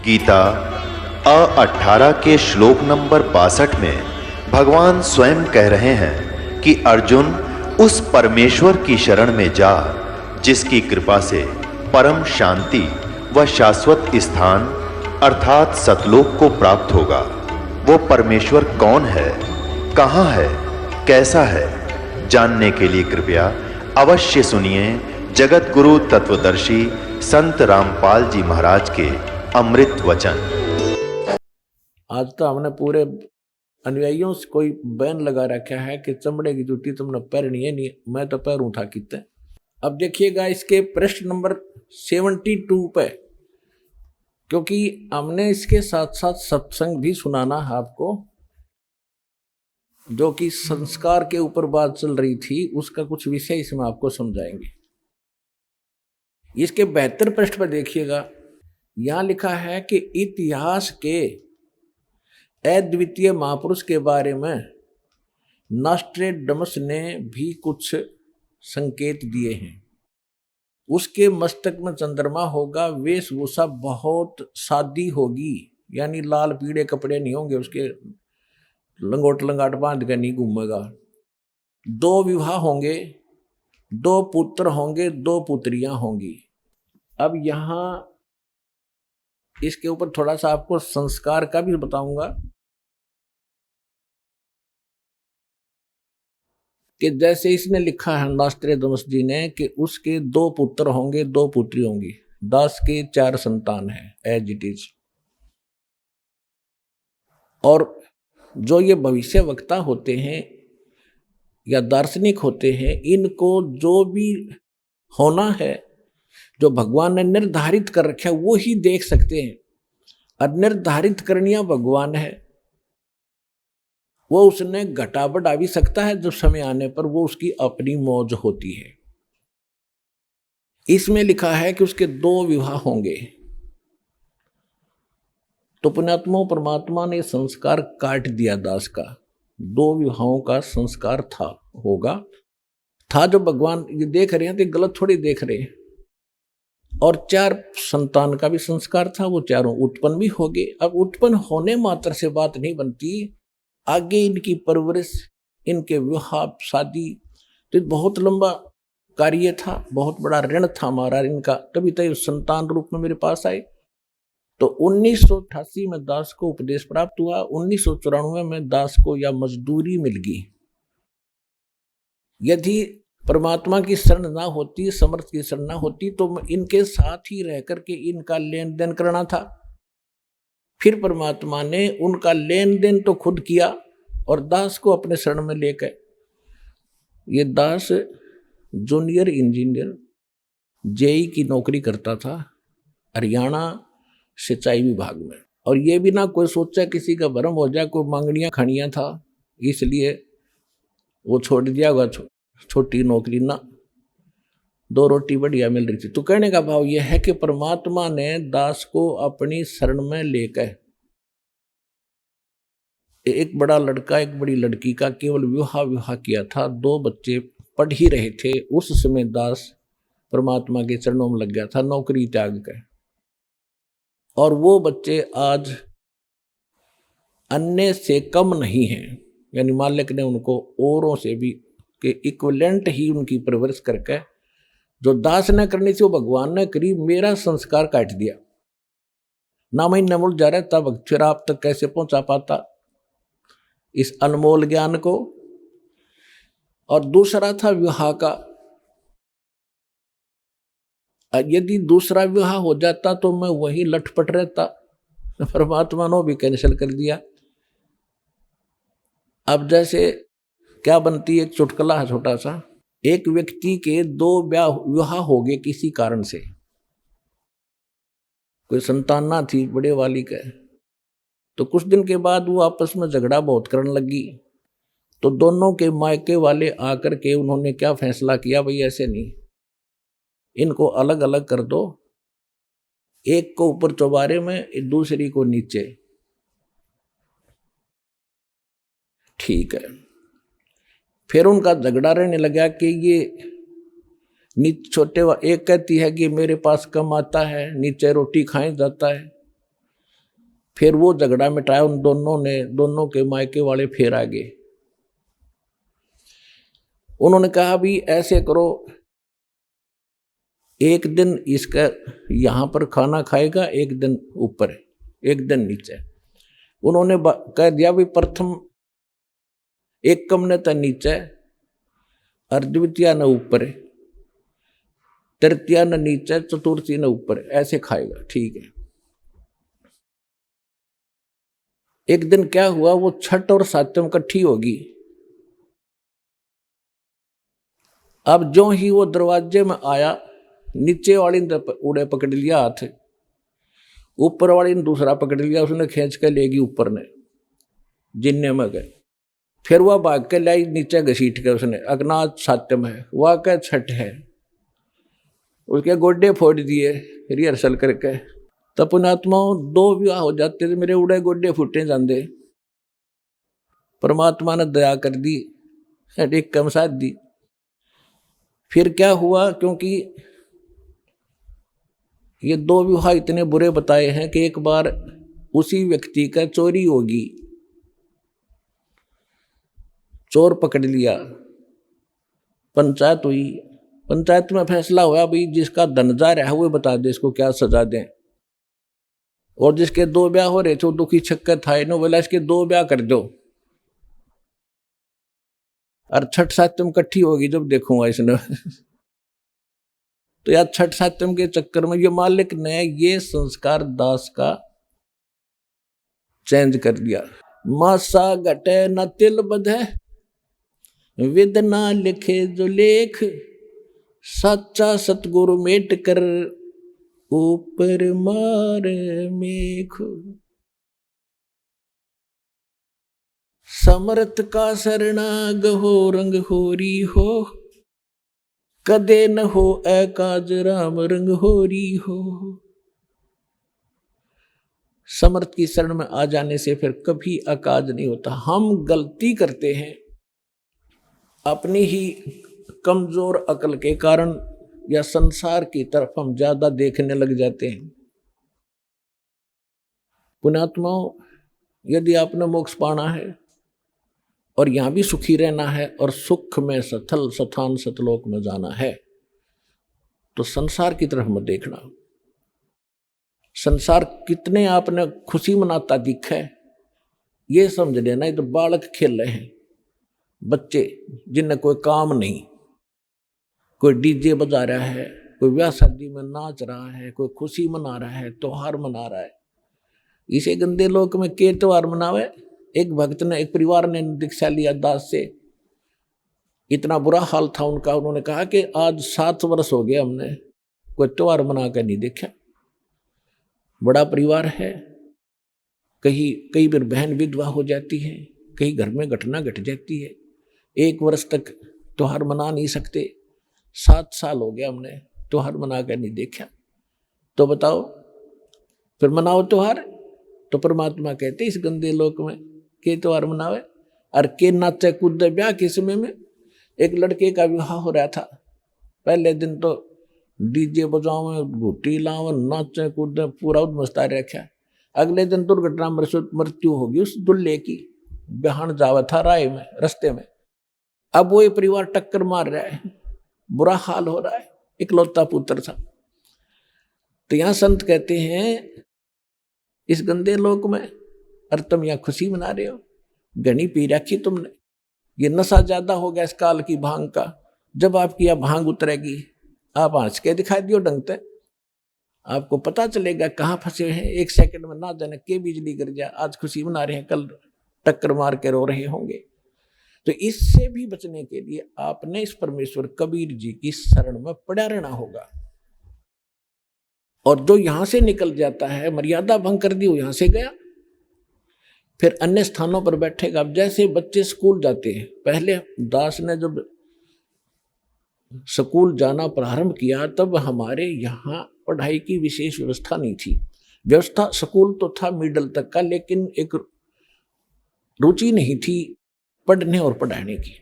गीता 18 के श्लोक नंबर 62 में भगवान स्वयं कह रहे हैं कि अर्जुन उस परमेश्वर की शरण में जा जिसकी कृपा से परम शांति व शाश्वत स्थान अर्थात सतलोक को प्राप्त होगा। वो परमेश्वर कौन है, कहाँ है, कैसा है, जानने के लिए कृपया अवश्य सुनिए जगत गुरु तत्वदर्शी संत रामपाल जी महाराज के अमृत वचन। आज तो हमने पूरे अनुयायियों से कोई बैन लगा रखा है कि चमड़े की जूती तुमने पहननी है, नहीं मैं तो पहनूं था कितने। अब देखिएगा इसके प्रश्न नंबर 72 पे, क्योंकि हमने इसके साथ साथ सत्संग भी सुनाना है आपको, जो कि संस्कार के ऊपर बात चल रही थी, उसका कुछ विषय इसमें आपको समझाएंगे। इसके 72 पृष्ठ पर देखिएगा, यहां लिखा है कि इतिहास के अद्वितीय महापुरुष के बारे में नॉस्ट्रेडमस ने भी कुछ संकेत दिए हैं। उसके मस्तक में चंद्रमा होगा, वेशभूषा बहुत सादी होगी, यानी लाल पीले कपड़े नहीं होंगे, उसके लंगोट लंगाट बांध कर नहीं घूमेगा। 2 विवाह होंगे, 2 पुत्र होंगे, 2 पुत्रियां होंगी। अब यहां इसके ऊपर थोड़ा सा आपको संस्कार का भी बताऊंगा कि जैसे इसने लिखा है नॉस्ट्रेडमस जी ने कि उसके 2 पुत्र होंगे, 2 पुत्री होंगी, 10 के 4 संतान है, एज इट इज। और जो ये भविष्य वक्ता होते हैं या दार्शनिक होते हैं, इनको जो भी होना है, जो भगवान ने निर्धारित कर रखा है, वो ही देख सकते हैं। और निर्धारित करनिया भगवान है, वो उसने घटा बढ़ा भी सकता है, जब समय आने पर वो उसकी अपनी मौज होती है। इसमें लिखा है कि उसके 2 विवाह होंगे, तो पुण्यात्मा परमात्मा ने संस्कार काट दिया दास का। 2 विवाहों का संस्कार था जो भगवान ये देख रहे हैं, तो गलत थोड़ी देख रहे हैं। और 4 संतान का भी संस्कार था, वो चारों उत्पन्न भी हो गए। अब उत्पन्न होने मात्र से बात नहीं बनती, आगे इनकी परवरिश, इनके विवाह शादी, तो बहुत लंबा कार्य था, बहुत बड़ा ऋण था हमारा इनका, तभी तो संतान रूप में मेरे पास आए। तो 1988 में दास को उपदेश प्राप्त हुआ, 1994 में दास को या मजदूरी मिल गई। यदि परमात्मा की शरण ना होती, समर्थ की शरण ना होती, तो इनके साथ ही रह करके इनका लेन देन करना था। फिर परमात्मा ने उनका लेन देन तो खुद किया और दास को अपने शरण में लेकर, ये दास जूनियर इंजीनियर जेई की नौकरी करता था हरियाणा सिंचाई विभाग में। और ये भी ना कोई सोचा किसी का भरम हो जाए, कोई मांगनियां खड़ियां था, इसलिए वो छोड़ दिया होगा छोटी नौकरी ना, 2 रोटी बढ़िया मिल रही थी। तो कहने का भाव यह है कि परमात्मा ने दास को अपनी शरण में लेकर, एक बड़ा लड़का एक बड़ी लड़की का केवल विवाह किया था, 2 बच्चे पढ़ ही रहे थे, उस समय दास परमात्मा के चरणों में लग गया था, नौकरी त्याग कर। और वो बच्चे आज अन्य से कम नहीं हैं, यानी मालिक ने उनको औरों से भी के इक्विवेलेंट ही उनकी परवरिश करके, जो दास ने करनी थी वो भगवान ने करी। मेरा संस्कार काट दिया ना, मैं नमुल जा रहा तब फिर आप तक कैसे पहुंचा पाता इस अनमोल ज्ञान को। और दूसरा था विवाह का, यदि दूसरा विवाह हो जाता तो मैं वही लटपट रहता, परमात्मा ने भी कैंसिल कर दिया। अब जैसे क्या बनती है, एक चुटकुला है छोटा सा, एक व्यक्ति के 2 विवाह हो गए किसी कारण से, कोई संतान ना थी बड़े वाली का, तो कुछ दिन के बाद वो आपस में झगड़ा बहुत करने लगी। तो दोनों के मायके वाले आकर के उन्होंने क्या फैसला किया, भाई ऐसे नहीं, इनको अलग अलग कर दो, एक को ऊपर चौबारे में, दूसरी को नीचे। ठीक है, फिर उनका झगड़ा रहने लगा कि ये छोटे एक कहती है कि मेरे पास कम आता है, नीचे रोटी खाए जाता है, फिर वो झगड़ा मिटाया उन दोनों ने, दोनों के मायके वाले फिर आ गए। उन्होंने कहा भी ऐसे करो, एक दिन इसका यहां पर खाना खाएगा, एक दिन ऊपर, एक दिन नीचे। उन्होंने कह दिया भी प्रथम एक कमने तक नीचे और द्वितीय न ऊपर, तृतीय न नीचे, चतुर्थी न ऊपर, ऐसे खाएगा। ठीक है। एक दिन क्या हुआ, वो छठ और सातम इकट्ठी होगी। अब जो ही वो दरवाजे में आया, नीचे वाली ने उड़े पकड़ लिया हाथ, ऊपर वाली ने दूसरा पकड़ लिया, उसने खींच के लेगी ऊपर ने, जिन्ने में गए। फिर वह भाग के लाई नीचे घसीट के, उसने अग्नाथ सात्यम है, वह क्या छठ है, उसके गोड्डे फोड़ दिए रिहर्सल करके। तब पुण्यात्माओं दो विवाह हो जाते थे, मेरे उड़े गोड्डे फूटे जाते। परमात्मा ने दया कर दी, एक कम साथ दी। फिर क्या हुआ, क्योंकि ये दो विवाह इतने बुरे बताए हैं कि एक बार उसी व्यक्ति का चोरी होगी, चोर पकड़ लिया, पंचायत हुई, पंचायत में फैसला हुआ भाई जिसका धन जा रहा है वो बता दे इसको क्या सजा दें। और जिसके दो ब्याह हो रहे थे दुखी छक्कर था, इन्होंने बोला इसके दो ब्याह कर दो, और छठ सातम इकट्ठी होगी जब देखूंगा इसने। तो यार छठ सातम के चक्कर में ये मालिक ने ये संस्कार दास का चेंज कर दिया। मासा घटे न तिल बधे, विद ना लिखे जो लेख, सच्चा सतगुरु मेट कर ऊपर मार मेख। समर्थ का शरणाग हो रंग होरी हो, कदे न हो एकाज राम रंग होरी हो। समर्थ की शरण में आ जाने से फिर कभी अकाज नहीं होता। हम गलती करते हैं अपनी ही कमजोर अकल के कारण, या संसार की तरफ हम ज्यादा देखने लग जाते हैं। पुण्यात्माओं, यदि आपने मोक्ष पाना है और यहां भी सुखी रहना है और सुख में सथल सथान सतलोक में जाना है, तो संसार की तरफ मत देखना। संसार कितने आपने खुशी मनाता दिखे, ये समझ लेना ये तो बालक खेल रहे हैं, बच्चे जिन्हें कोई काम नहीं, कोई डीजे बजा रहा है, कोई ब्याह शादी में नाच रहा है, कोई खुशी मना रहा है, त्योहार मना रहा है। इसे गंदे लोक में के त्योहार मनावे। एक भक्त ने, एक परिवार ने दीक्षा लिया दास से, इतना बुरा हाल था उनका, उन्होंने कहा कि आज 7 वर्ष हो गए हमने कोई त्योहार मना कर नहीं देखा। बड़ा परिवार है, कई बार बहन विधवा हो जाती है, कहीं घर में घटना घट जाती है, 1 वर्ष तक त्योहार मना नहीं सकते। 7 साल हो गया हमने त्योहार मना कर नहीं देखा। तो बताओ फिर मनाओ त्योहार। तो परमात्मा कहते इस गंदे लोक में के त्योहार मनावे, और के नाचे कूदे ब्याह के समय में। एक लड़के का विवाह हो रहा था, पहले दिन तो डीजे बजाओ, घुट्टी लाओ, नाचे कूदे, पूरा मस्ता रखा। अगले दिन दुर्घटना मृत्यु होगी उस दुल्हे की, बहन जावा था राय में, रास्ते में। अब वो परिवार टक्कर मार रहा है, बुरा हाल हो रहा है, इकलौता पुत्र था। तो यहां संत कहते हैं इस गंदे लोक में, और तुम यहां खुशी मना रहे हो, घनी पी रखी तुमने, ये नशा ज्यादा हो गया इस काल की भांग का। जब आपकी यह भांग उतरेगी आप हंस के दिखाई दियो ढंग से, आपको पता चलेगा कहाँ फंसे हैं। 1 सेकंड में ना जाने के बिजली गिर जाए, आज खुशी मना रहे हैं कल टक्कर मार के रो रहे होंगे। तो इससे भी बचने के लिए आपने इस परमेश्वर कबीर जी की शरण में पड़ा रहना होगा। और जो यहां से निकल जाता है, मर्यादा भंग कर दी, वो यहां से गया, फिर अन्य स्थानों पर बैठेगा। अब जैसे बच्चे स्कूल जाते हैं, पहले दास ने जब स्कूल जाना प्रारंभ किया तब हमारे यहाँ पढ़ाई की विशेष व्यवस्था नहीं थी। व्यवस्था स्कूल तो था मिडिल तक का, लेकिन एक रुचि नहीं थी पढ़ने और पढ़ाने की।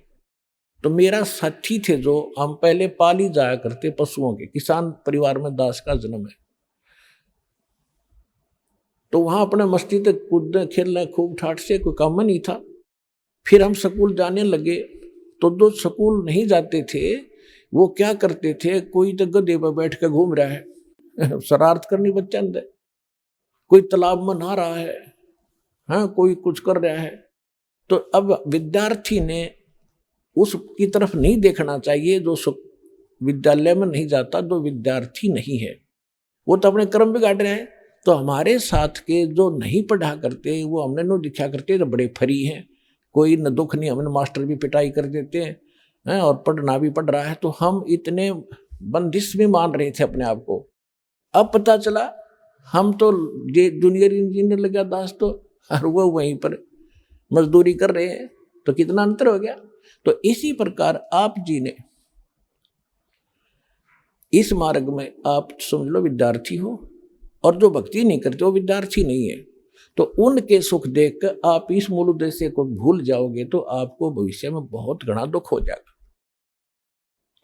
तो मेरा साथी थे जो, हम पहले पाली जाया करते पशुओं के, किसान परिवार में दास का जन्म है। तो वहाँ अपने मस्ती तक कूदने खेलने खूब ठाठ से, कोई काम नहीं था। फिर हम स्कूल जाने लगे तो जो स्कूल नहीं जाते थे वो क्या करते थे, कोई तो गधे पर बैठ कर घूम रहा है शरारत करनी बच्चा अंदर, कोई तालाब में नहा रहा है, हाँ कोई कुछ कर रहा है। तो अब विद्यार्थी ने उसकी तरफ नहीं देखना चाहिए जो विद्यालय में नहीं जाता, जो विद्यार्थी नहीं है, वो तो अपने कर्म बिगाड़ रहे हैं। तो हमारे साथ के जो नहीं पढ़ा करते वो हमने नो दिखा करते तो बड़े फरी हैं, कोई न दुख नहीं, हमने मास्टर भी पिटाई कर देते हैं और पढ़ना भी पड़ रहा है। तो हम इतने बंदिश में मान रहे थे अपने आप को। अब पता चला हम तो जूनियर इंजीनियर लगा दास तो, और वो वहीं पर मजदूरी कर रहे हैं, तो कितना अंतर हो गया। तो इसी प्रकार आप जी ने इस मार्ग में आप समझ लो विद्यार्थी हो, और जो भक्ति नहीं करते वो विद्यार्थी नहीं है। तो उनके सुख देखकर आप इस मूल उद्देश्य को भूल जाओगे तो आपको भविष्य में बहुत घना दुख हो जाएगा।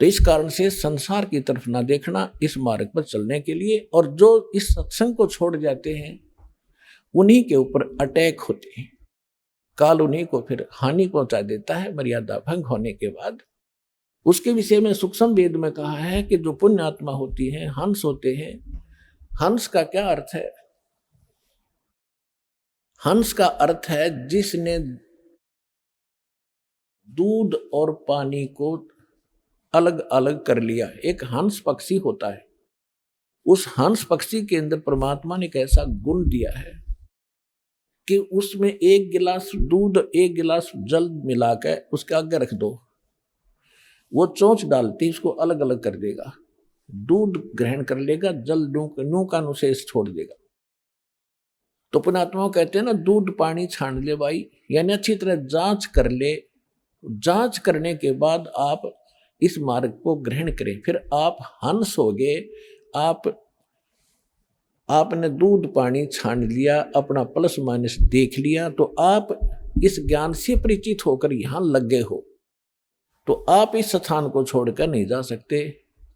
तो इस कारण से संसार की तरफ ना देखना इस मार्ग पर चलने के लिए। और जो इस सत्संग को छोड़ जाते हैं उन्हीं के ऊपर अटैक होते हैं, काल उन्हीं को फिर हानि पहुंचा देता है मर्यादा भंग होने के बाद। उसके विषय में सूक्ष्म वेद में कहा है कि जो पुण्य आत्मा होती है, हंस होते हैं। हंस का क्या अर्थ है? हंस का अर्थ है जिसने दूध और पानी को अलग अलग कर लिया। एक हंस पक्षी होता है, उस हंस पक्षी के अंदर परमात्मा ने एक ऐसा गुण दिया है कि उसमें एक गिलास दूध एक गिलास जल मिलाकर उसके आगे रख दो, वो चोंच डालती उसको अलग अलग कर देगा, दूध ग्रहण कर लेगा, जल नू का नुशेष छोड़ देगा। तो पुण्यात्माओं कहते हैं ना, दूध पानी छान ले भाई, यानी अच्छी तरह जांच कर ले। जांच करने के बाद आप इस मार्ग को ग्रहण करें, फिर आप हंस होगे। आपने दूध पानी छान लिया, अपना प्लस माइनस देख लिया, तो आप इस ज्ञान से परिचित होकर यहां लग गए हो, तो आप इस स्थान को छोड़कर नहीं जा सकते,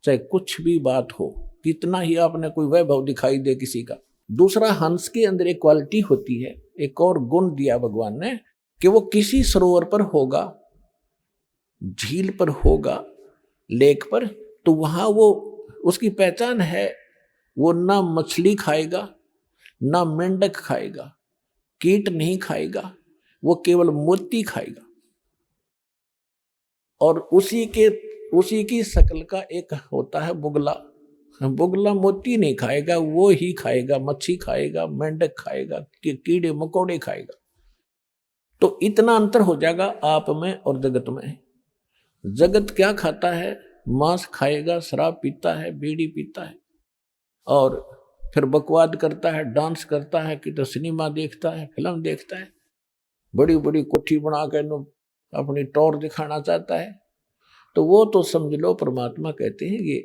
चाहे कुछ भी बात हो, कितना ही आपने कोई वैभव दिखाई दे किसी का। दूसरा, हंस के अंदर एक क्वालिटी होती है, एक और गुण दिया भगवान ने कि वो किसी सरोवर पर होगा, झील पर होगा, लेक पर, तो वहां वो उसकी पहचान है, वो ना मछली खाएगा ना मेंढक खाएगा, कीट नहीं खाएगा, वो केवल मोती खाएगा। और उसी की शक्ल का एक होता है बुगला। बुगला मोती नहीं खाएगा, वो ही खाएगा, मच्छी खाएगा, मेंढक खाएगा, कीड़े मकोड़े खाएगा। तो इतना अंतर हो जाएगा आप में और जगत में। जगत क्या खाता है? मांस खाएगा, शराब पीता है, बीड़ी पीता है, और फिर बकवाद करता है, डांस करता है, कि तो सिनेमा देखता है, फिल्म देखता है, बड़ी बड़ी कोठी बना कर अपनी टौर दिखाना चाहता है। तो वो तो समझ लो परमात्मा कहते हैं ये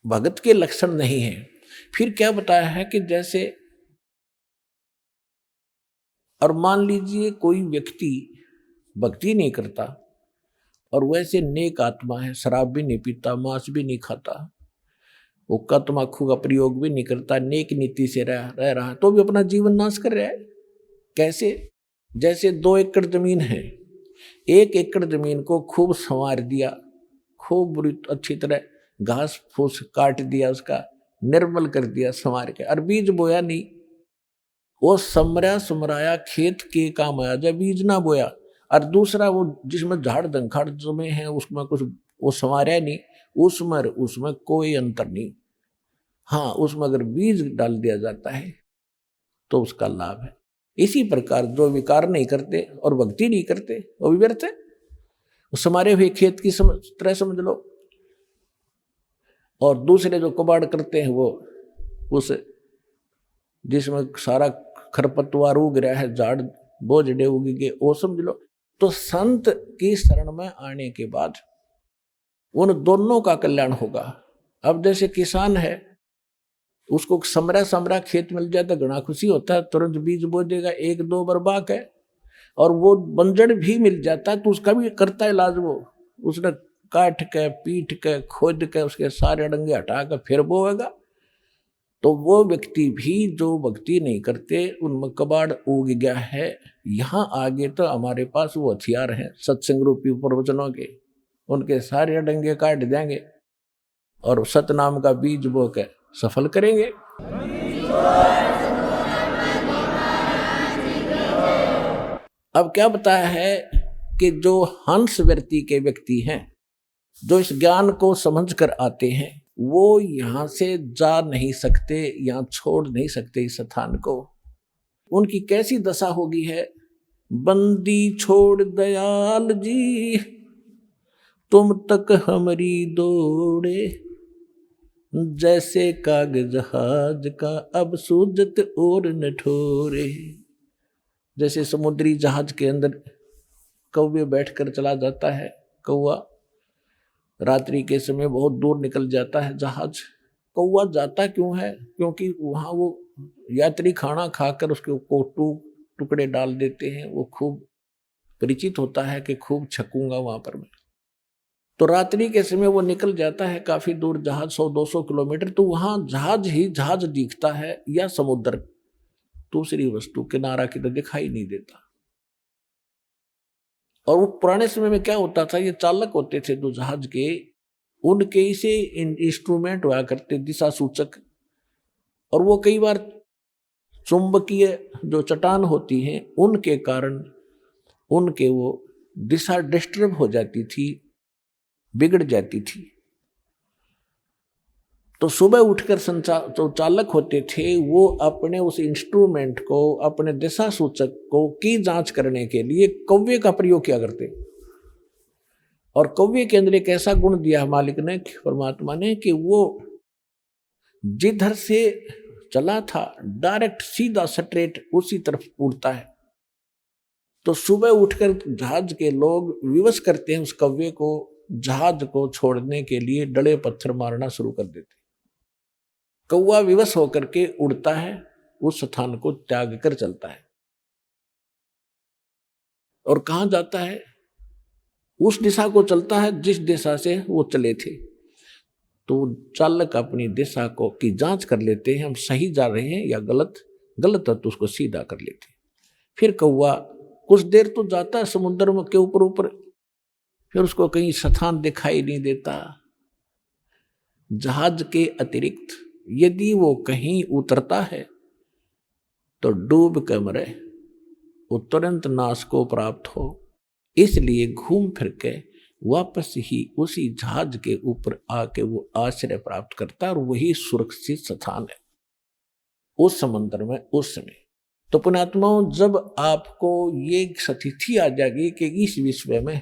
भगत के लक्षण नहीं है। फिर क्या बताया है कि जैसे, और मान लीजिए कोई व्यक्ति भक्ति नहीं करता और वैसे नेक आत्मा है, शराब भी नहीं पीता, मांस भी नहीं खाता, हुक्का तम्बाकू का प्रयोग भी नहीं करता, नेक नीति से रह रहा है, तो भी अपना जीवन नाश कर रहा है। कैसे? जैसे 2 एकड़ जमीन है, 1 एकड़ जमीन को खूब संवार दिया, खूब बुरी अच्छी तरह घास फूस काट दिया, उसका निर्मल कर दिया संवार के, और बीज बोया नहीं, वो समराया खेत के काम आया जब बीज ना बोया। और दूसरा वो जिसमें झाड़ दंखाड़ जमे हैं उसमें कुछ वो संवारा नहीं, उसमें कोई अंतर नहीं। हाँ, उसमें अगर बीज डाल दिया जाता है तो उसका लाभ है। इसी प्रकार जो विकार नहीं करते और भक्ति नहीं करते वो भी व्यर्थ है, समारे हुए खेत की तरह समझ लो। और दूसरे जो कबाड़ करते हैं वो उस जिसमें सारा खरपतवार उग रहा है, झाड़ बोझड़े उग गए, वो समझ लो। तो संत की शरण में आने के बाद उन दोनों का कल्याण होगा। अब जैसे किसान है, उसको समरा खेत मिल जाए तो घना खुशी होता है, तुरंत बीज बो देगा, 1-2 बर्बाक है। और वो बंजड़ भी मिल जाता है तो उसका भी करता है इलाज, वो उसने काट के पीट के खोद के उसके सारे डंगे हटा कर फिर बोएगा। तो वो व्यक्ति भी जो भक्ति नहीं करते उनमें कबाड़ उग गया है। यहाँ आगे तो हमारे पास वो हथियार हैं सत्संग रूपी प्रवचनों के, उनके सारे डंगे काट देंगे और सतनाम का बीज बो के सफल करेंगे। अब क्या बताया है कि जो हंस वृत्ति के व्यक्ति हैं, जो इस ज्ञान को समझ कर आते हैं, वो यहाँ से जा नहीं सकते, यहाँ छोड़ नहीं सकते इस स्थान को। उनकी कैसी दशा होगी है, बंदी छोड़ दयाल जी तुम तक हमारी दौड़े, जैसे कागज जहाज का अब सूजत और न ठोरे। जैसे समुद्री जहाज के अंदर कौवे बैठकर चला जाता है, कौवा रात्रि के समय बहुत दूर निकल जाता है जहाज। कौवा जाता क्यों है? क्योंकि वहाँ वो यात्री खाना खाकर उसके टुकड़े डाल देते हैं, वो खूब परिचित होता है कि खूब छकूंगा वहां पर मैं। तो रात्रि के समय वो निकल जाता है काफी दूर, जहाज 100-200 किलोमीटर, तो वहां जहाज ही जहाज दिखता है या समुद्र, दूसरी वस्तु किनारा की तो दिखाई नहीं देता। और वो पुराने समय में क्या होता था, ये चालक होते थे जो जहाज के, उनके से इंस्ट्रूमेंट हुआ करते, दिशा सूचक, और वो कई बार चुंबकीय जो चट्टान होती हैं उनके कारण उनके वो दिशा डिस्टर्ब हो जाती थी, बिगड़ जाती थी। तो सुबह उठकर जो चालक होते थे वो अपने उस इंस्ट्रूमेंट को, अपने दिशा सूचक को की जांच करने के लिए कौवे का प्रयोग किया करते। और कौवे के अंदर एक ऐसा गुण दिया मालिक ने, परमात्मा ने, कि वो जिधर से चला था डायरेक्ट सीधा स्ट्रेट उसी तरफ उड़ता है। तो सुबह उठकर जहाज के लोग विवश करते हैं उस कौवे को, जहाज को छोड़ने के लिए डले पत्थर मारना शुरू कर देते। कौवा विवश होकर के उड़ता है, उस स्थान को त्याग कर चलता है। और कहां जाता है? उस दिशा को चलता है जिस दिशा से वो चले थे। तो चालक अपनी दिशा को की जांच कर लेते हैं, हम सही जा रहे हैं या गलत है तो उसको सीधा कर लेते हैं। फिर कौवा कुछ देर तो जाता है समुद्र में के ऊपर, फिर उसको कहीं स्थान दिखाई नहीं देता। जहाज के अतिरिक्त यदि वो कहीं उतरता है तो डूब कर मरे, वो तुरंत नाश को प्राप्त हो। इसलिए घूम फिर के वापस ही उसी जहाज के ऊपर आके वो आश्रय प्राप्त करता है, और वही सुरक्षित स्थान है उस समुद्र में उस समय। तो पुण्यात्माओं, जब आपको ये स्थिति आ जाएगी कि इस विश्व में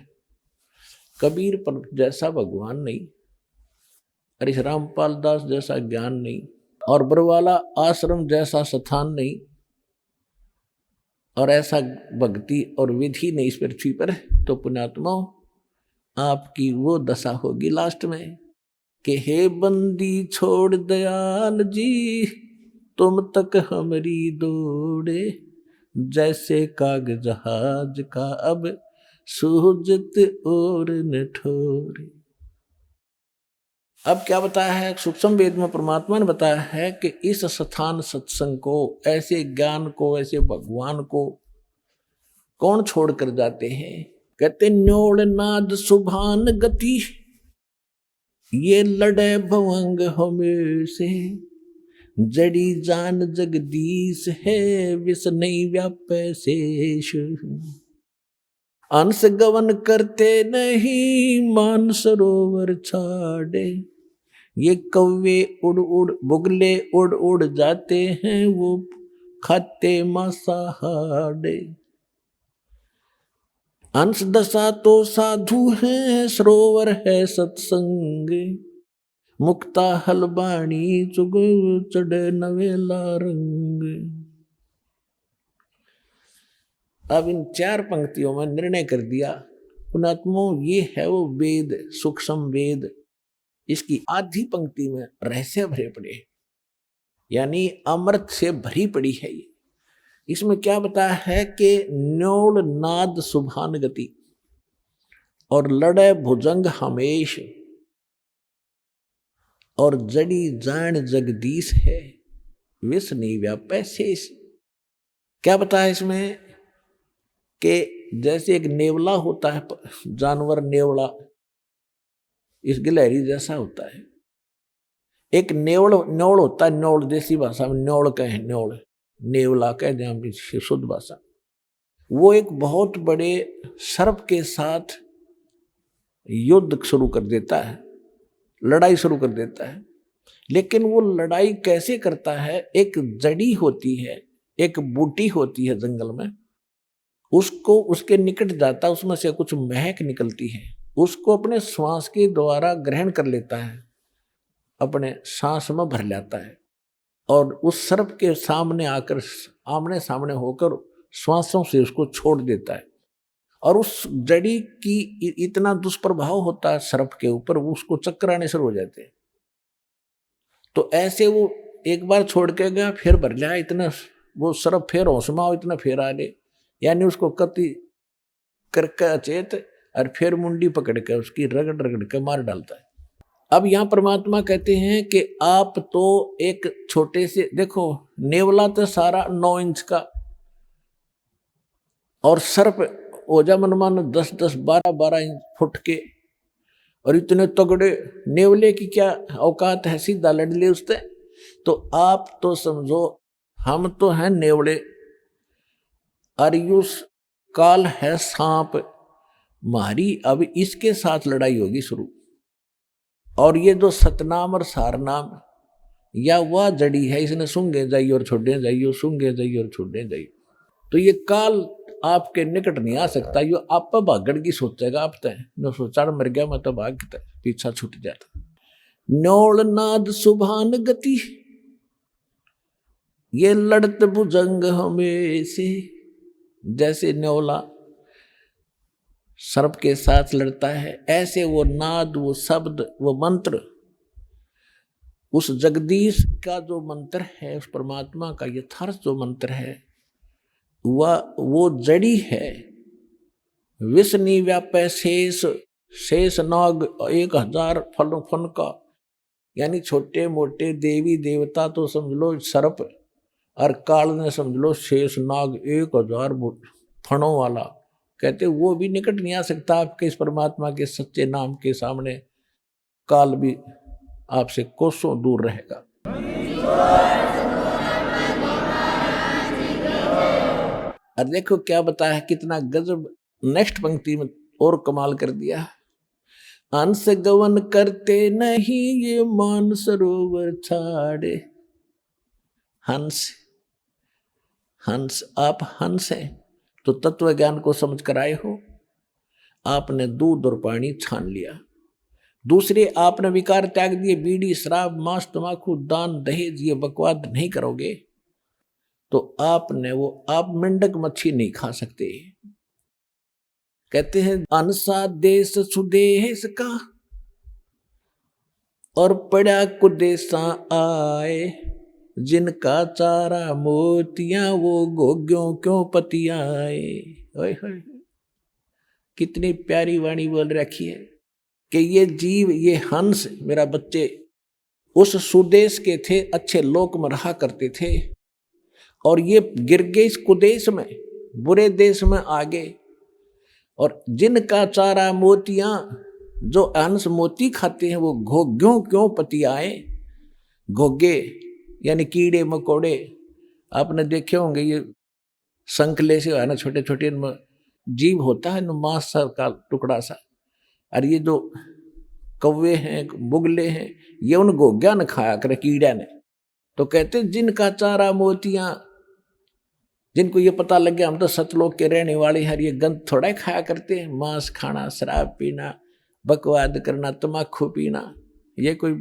कबीर पर जैसा भगवान नहीं, और इस रामपाल दास जैसा ज्ञान नहीं, और बरवाला आश्रम जैसा स्थान नहीं, और ऐसा भक्ति और विधि नहीं इस पृथ्वी पर, तो पुण्यात्माओं आपकी वो दशा होगी लास्ट में कि हे बंदी छोड़ दयाल जी तुम तक हमारी दौड़े, जैसे कागज जहाज का अब सूजत और न ठोरे। अब क्या बताया है सूक्ष्म वेद में? परमात्मा ने बताया है कि इस स्थान सत्संग को, ऐसे ज्ञान को, ऐसे भगवान को कौन छोड़ कर जाते हैं? कहते न्योड़ नाद सुभान गति, ये लड़े भवंग हमेशे, जड़ी जान जगदीश है विष नहीं व्यापे शेष, अंश गवन करते नहीं मान सरोवर छाड़े, ये कौवे उड़ उड़ बुगले उड़ उड़ जाते हैं वो खाते मांसाहारे, अंश दशा तो साधु है सरोवर है सत्संग, मुक्ता हलबाणी चुग चढ़े नवेला रंग। अब इन 4 पंक्तियों में निर्णय कर दिया पुण्यात्माओं, ये है वो वेद, सूक्ष्म वेद। इसकी आधी पंक्ति में रहस्य भरे पड़े, यानी अमृत से भरी पड़ी है ये। इसमें क्या बताया है कि न्योड़ नाद सुभान गति और लड़े भुजंग हमेश और जड़ी जान जगदीश है। विष नहीं व्यापै शेष। क्या बताया इसमें कि जैसे एक नेवला होता है, जानवर नेवला इस गिलहरी जैसा होता है। एक न्योड़ होता है, न्योड़ देसी भाषा में न्योड़ कहे, न्योड़ नेवला कह दें शुद्ध भाषा। वो एक बहुत बड़े सर्प के साथ युद्ध शुरू कर देता है, लड़ाई शुरू कर देता है। लेकिन वो लड़ाई कैसे करता है, एक जड़ी होती है, एक बूटी होती है जंगल में, उसको उसके निकट जाता है, उसमें से कुछ महक निकलती है, उसको अपने श्वास के द्वारा ग्रहण कर लेता है, अपने सांस में भर लेता है और उस सर्प के सामने आकर आमने सामने होकर श्वासों से उसको छोड़ देता है। और उस जड़ी की इतना दुष्प्रभाव होता है सर्प के ऊपर, वो उसको चक्कर आने शुरू हो जाते हैं। तो ऐसे वो एक बार छोड़ के गया, फिर भर लिया, इतना वो सर्प फिर होशमाओ, इतना फिर आ गए, यानी उसको कति करके अचेत और फिर मुंडी पकड़ के उसकी रगड़ रगड़ के मार डालता है। अब यहाँ परमात्मा कहते हैं कि आप तो एक छोटे से, देखो नेवला तो सारा 9 इंच का और सर्प ओजा मनमान 10-10, 12-12 इंच फुट के, और इतने तगड़े नेवले की क्या औकात है, सीधा लड़ ले उससे। तो आप तो समझो हम तो हैं नेवले, अरियुस काल है सांप मारी, अब इसके साथ लड़ाई होगी शुरू। और ये जो सतनाम और सारनाम या वह जड़ी है, इसने सूंघे जाइए और छोड़े जाइए, सूंघे जाइए और छोड़े जाइए। तो ये काल आपके निकट नहीं आ सकता, यो आप पर भागड़ की सोचेगा, आप तय न सोचा मर गया मैं तो भागता, पीछा छूट जाता। न्योल नाद सुभान गति, ये लड़त भुजंग हमें से, जैसे न्योला सर्प के साथ लड़ता है, ऐसे वो नाद, वो शब्द, वो मंत्र, उस जगदीश का जो मंत्र है, उस परमात्मा का यथार्थ जो मंत्र है, वह वो जड़ी है। विष नहीं व्यापै शेष, शेष नाग 1000 फन का, यानी छोटे मोटे देवी देवता तो समझ लो सर्प, और काल ने समझ लो शेष नाग 1000 फणों वाला। कहते वो भी निकट नहीं आ सकता आपके इस परमात्मा के सच्चे नाम के सामने, काल भी आपसे कोसों दूर रहेगा। और देखो क्या बताया, कितना गजब, नेक्स्ट पंक्ति में और कमाल कर दिया। हंस गवन करते नहीं ये मान सरोवर छाड़े। हंस, हंस, आप हंस हैं तो तत्व ज्ञान को समझ कर आए हो, आपने दूध और पानी छान लिया। दूसरे आपने विकार त्याग दिए, बीड़ी शराब मांस तमाकू दान दहेज ये बकवाद नहीं करोगे तो आपने वो, आप मेंढक मच्छी नहीं खा सकते। कहते हैं अनसा देश सुदेश का और पड़ा कुदेशा आए, जिनका चारा मोतियां वो गोग्यों क्यों पतियाए। ओए होए, कितनी प्यारी वाणी बोल रखी है कि ये जीव, ये हंस मेरा बच्चे उस सुदेश के थे, अच्छे लोक में रहा करते थे, और ये गिर गए इस कुदेश में, बुरे देश में आ गए। और जिनका चारा मोतियां, जो हंस मोती खाते हैं वो घोग्यों क्यों पतियाए। घोगे यानी कीड़े मकोड़े, आपने देखे होंगे, ये संकले से है ना, छोटे छोटे जीव होता है ना, मांस का टुकड़ा सा, और ये जो कौवे हैं बुगले हैं, ये उन घोग्या ने खाया करे, कीड़ा ने। तो कहते जिनका चारा मोतियां, जिनको ये पता लग गया हम तो सतलोक के रहने वाले हैं, ये गंद थोड़ा ही खाया करते हैं, मांस खाना, शराब पीना, बकवाद करना, तमाकू पीना, ये कोई,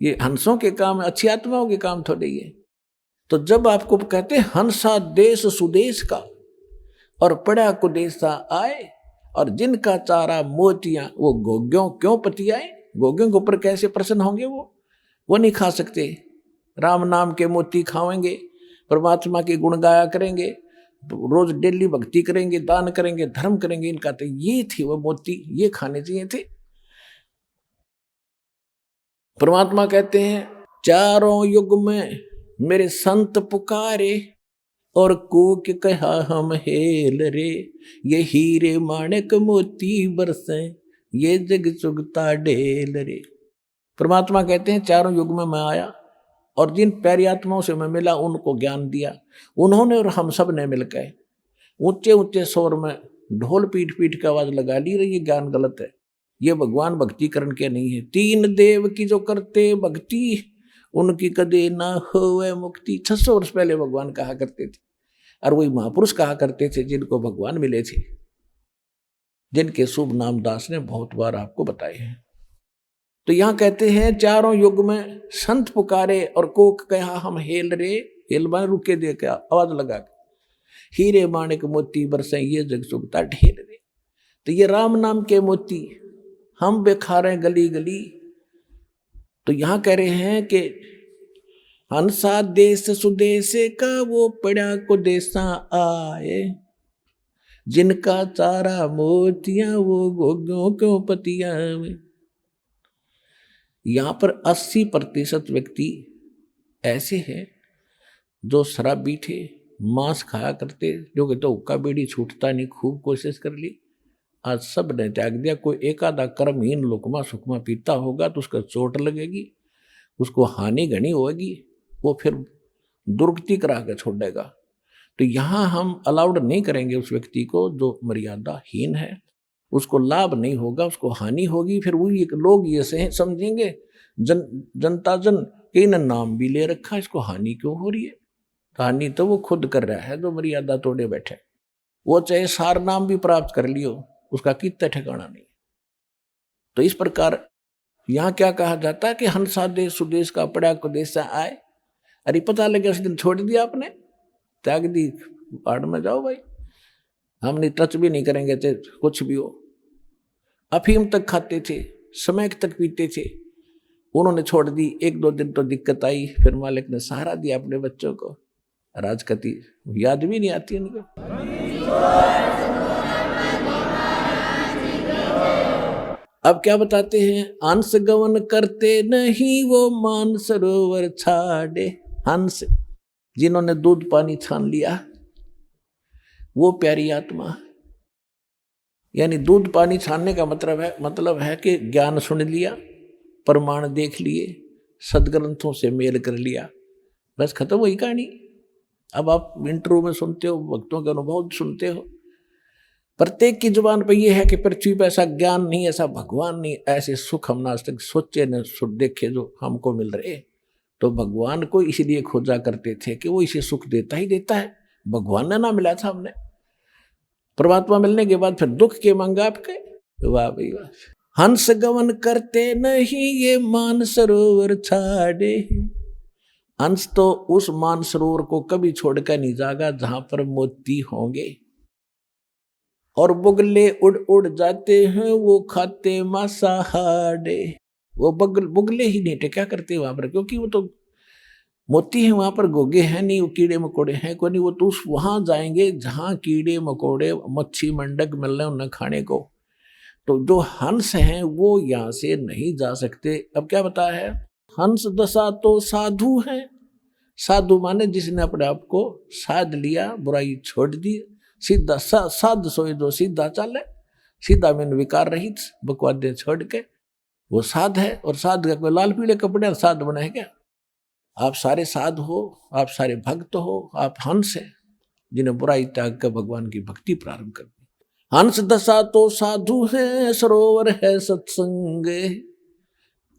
ये हंसों के काम, अच्छी आत्माओं के काम थोड़े ये। तो जब आपको कहते हैं हंसा देश सुदेश का और पड़ा कुदेशा आए, और जिनका चारा मोतियां वो गोग्यों क्यों पतियाए। गोग्यों के ऊपर कैसे प्रसन्न होंगे वो नहीं खा सकते। राम नाम के मोती खाएंगे, परमात्मा के गुण गाया करेंगे, रोज डेली भक्ति करेंगे, दान करेंगे, धर्म करेंगे, इनका तो ये थे वो मोती, ये खाने चाहिए थे। परमात्मा कहते हैं चारों युग में मेरे संत पुकारे और कूक कहा हम हेल रे, ये हीरे माणक मोती बरसे, ये जग चुगता ढेल रे। परमात्मा कहते हैं चारों युग में मैं आया और जिन प्यारी आत्माओं से मैं मिला उनको ज्ञान दिया। उन्होंने और हम सब ने मिलकर ऊंचे ऊंचे स्वर में ढोल पीट पीट के आवाज लगा ली रही, ये ज्ञान गलत है, ये भगवान भक्ति करण के नहीं है। तीन देव की जो करते भक्ति, उनकी कदे ना होवे मुक्ति। 600 वर्ष पहले भगवान कहा करते थे, और वही महापुरुष कहा करते थे जिनको भगवान मिले थे, जिनके शुभ नाम दास ने बहुत बार आपको बताए हैं। तो यहां कहते हैं चारों युग में संत पुकारे और कोक कहा हम हेल रे, हेल माने रुके दे के आवाज लगा के, हीरे माणिक मोती बरसे, ये जग चुगता ढेल रे। तो ये राम नाम के मोती हम बेखारे गली गली। तो यहां कह रहे हैं कि हंसा देश सुदेश का वो पड़ा को देसा आए, जिनका चारा मोतियां वो गोगों क्यों पतिया में। यहां पर 80% व्यक्ति ऐसे हैं जो शराबी थे, मांस खाया करते, जो कि तो हुक्का बीड़ी छूटता नहीं, खूब कोशिश कर ली, आज सब ने त्याग दिया। कोई एक आधा कर्महीन लुकमा सुकमा पीता होगा तो उसका चोट लगेगी, उसको हानि घनी होगी, वो फिर दुर्गति करा के छोड़ेगा। तो यहाँ हम अलाउड नहीं करेंगे उस व्यक्ति को जो मर्यादाहीन है, उसको लाभ नहीं होगा, उसको हानि होगी। फिर वही लोग ये से समझेंगे जनता जन के न नाम भी ले रखा, इसको हानि क्यों हो रही है। हानि तो वो खुद कर रहा है जो मर्यादा तोड़े बैठे, वो चाहे सार नाम भी प्राप्त कर लियो, उसका कितना ठिकाना नहीं। तो इस प्रकार यहाँ क्या कहा जाता है कि हंसा देश सुदेश का पड़ा को देशा आए। अरे पता लगे उस दिन छोड़ दिया आपने, त्याग दी, पहाड़ में जाओ भाई, हमने टच भी नहीं करेंगे चाहे कुछ भी हो। अफीम तक खाते थे, स्मैक तक पीते थे, उन्होंने छोड़ दी। 1-2 दिन तो दिक्कत आई, फिर मालिक ने सहारा दिया अपने बच्चों को, राजकती याद भी नहीं आती उनको। अब क्या बताते हैं, हंस गवन करते नहीं वो मान सरोवर छाड़े। हंस जिन्होंने दूध पानी छान लिया, वो प्यारी आत्मा, यानी दूध पानी छानने का मतलब है कि ज्ञान सुन लिया, प्रमाण देख लिए, सदग्रंथों से मेल कर लिया, बस खत्म हुई कहानी। अब आप इंटरव्यू में सुनते हो, भक्तों के अनुभव सुनते हो, प्रत्येक की जुबान पर यह है कि पृथ्वी पर ऐसा ज्ञान नहीं, ऐसा भगवान नहीं, ऐसे सुख हम आज तक सोचे न देखे जो हमको मिल रहे। तो भगवान को इसलिए खोजा करते थे कि वो इसे सुख देता ही देता है, भगवान ने ना मिला था हमने। परमात्मा मिलने के बाद फिर दुख के मांगा आपके, वाह भाई वाह। हंस गवन करते नहीं ये मान सरोवर छाड़े। हंस तो उस मान सरोवर को कभी छोड़कर नहीं जागा जहां पर मोती होंगे, और बुगले उड़ उड़ जाते हैं वो खाते मांसाहारे। वो बुगले ही नहीं थे, क्या करते वहां पर, क्योंकि वो तो मोती है, वहां पर गोगे हैं नहीं, वो कीड़े मकोड़े हैं कोई नहीं। वो तो वहां जाएंगे जहां कीड़े मकोड़े मच्छी मंडक मिल रहे उन्हें खाने को। तो जो हंस हैं वो यहां से नहीं जा सकते। अब क्या बताया है, हंस दशा तो साधु हैं। साधु माने जिसने अपने आप को साध लिया, बुराई छोड़ दी, सीधा साध सोए जो सीधा चले, सीधा में विकार रहित, बकवादे छोड़ के, वो साध है। और साध का कोई लाल पीले कपड़े साध बना है क्या? आप सारे साध हो, आप सारे भक्त हो, आप हंस हैं जिन्हें बुराई त्याग कर भगवान की भक्ति प्रारंभ कर दी। हंस दशा तो साधु है, सरोवर है सत्संग।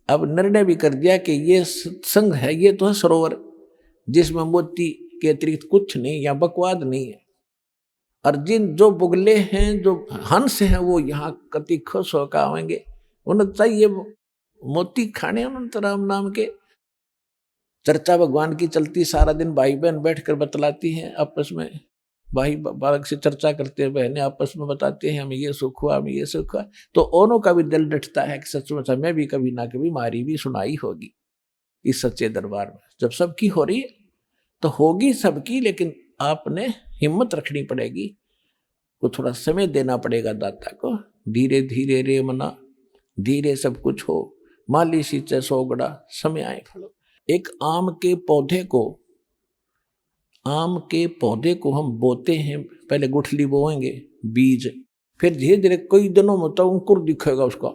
अब निर्णय भी कर दिया कि ये सत्संग है, ये तो है सरोवर जिसमें मोती के अतिरिक्त कुछ नहीं या बकवाद नहीं है। और जिन जो बुगले हैं, जो हंस हैं, वो यहाँ कति खुश होकर आएंगे, उन्हें चाहिए मोती खाने। उन्होंने राम नाम के चर्चा भगवान की चलती, सारा दिन भाई बहन बैठकर बतलाती हैं आपस में, भाई बालक से चर्चा करते हैं, बहनें आपस में बताते हैं हमें ये सुख हुआ, हमें ये सुख हुआ। तो औरों का भी दिल डटता है कि सचमुच हमें भी कभी ना कभी मारी भी सुनाई होगी इस सच्चे दरबार में। जब सबकी हो रही है तो होगी सबकी, लेकिन आपने हिम्मत रखनी पड़ेगी, को थोड़ा समय देना पड़ेगा दाता को। धीरे धीरे रे मना, धीरे सब कुछ हो, माली सींचे सोगड़ा, समय आए फलो। एक आम के पौधे को आम के पौधे को हम बोते हैं, पहले गुठली बोएंगे बीज, फिर धीरे धीरे कई दिनों में तो अंकुर दिखेगा उसका,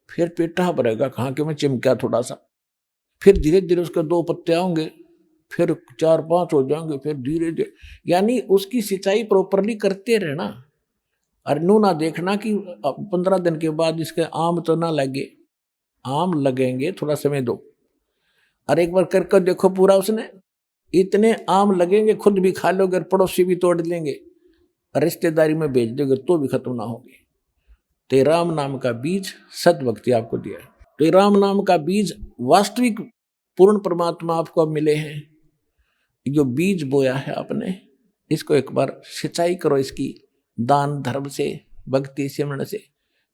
फिर पेटा भरेगा, कहाँ के में चिमका थोड़ा सा, फिर धीरे धीरे उसके 2 पत्ते आएंगे, फिर 4-5 हो जाएंगे, फिर धीरे धीरे, यानी उसकी सिंचाई प्रॉपरली करते रहना। और नू ना देखना कि 15 दिन के बाद इसके आम तो ना लगे, आम लगेंगे, थोड़ा समय दो। और एक बार करके देखो पूरा, उसने इतने आम लगेंगे खुद भी खा लोगे और पड़ोसी भी तोड़ लेंगे, रिश्तेदारी में भेज दोगे तो भी खत्म ना होगी। तो राम नाम का बीज सद्भक्ति आपको दिया है। तो राम नाम का बीज वास्तविक पूर्ण परमात्मा आपको अब मिले हैं। जो बीज बोया है आपने, इसको एक बार सिंचाई करो इसकी, दान धर्म से, भक्ति सिमरण से,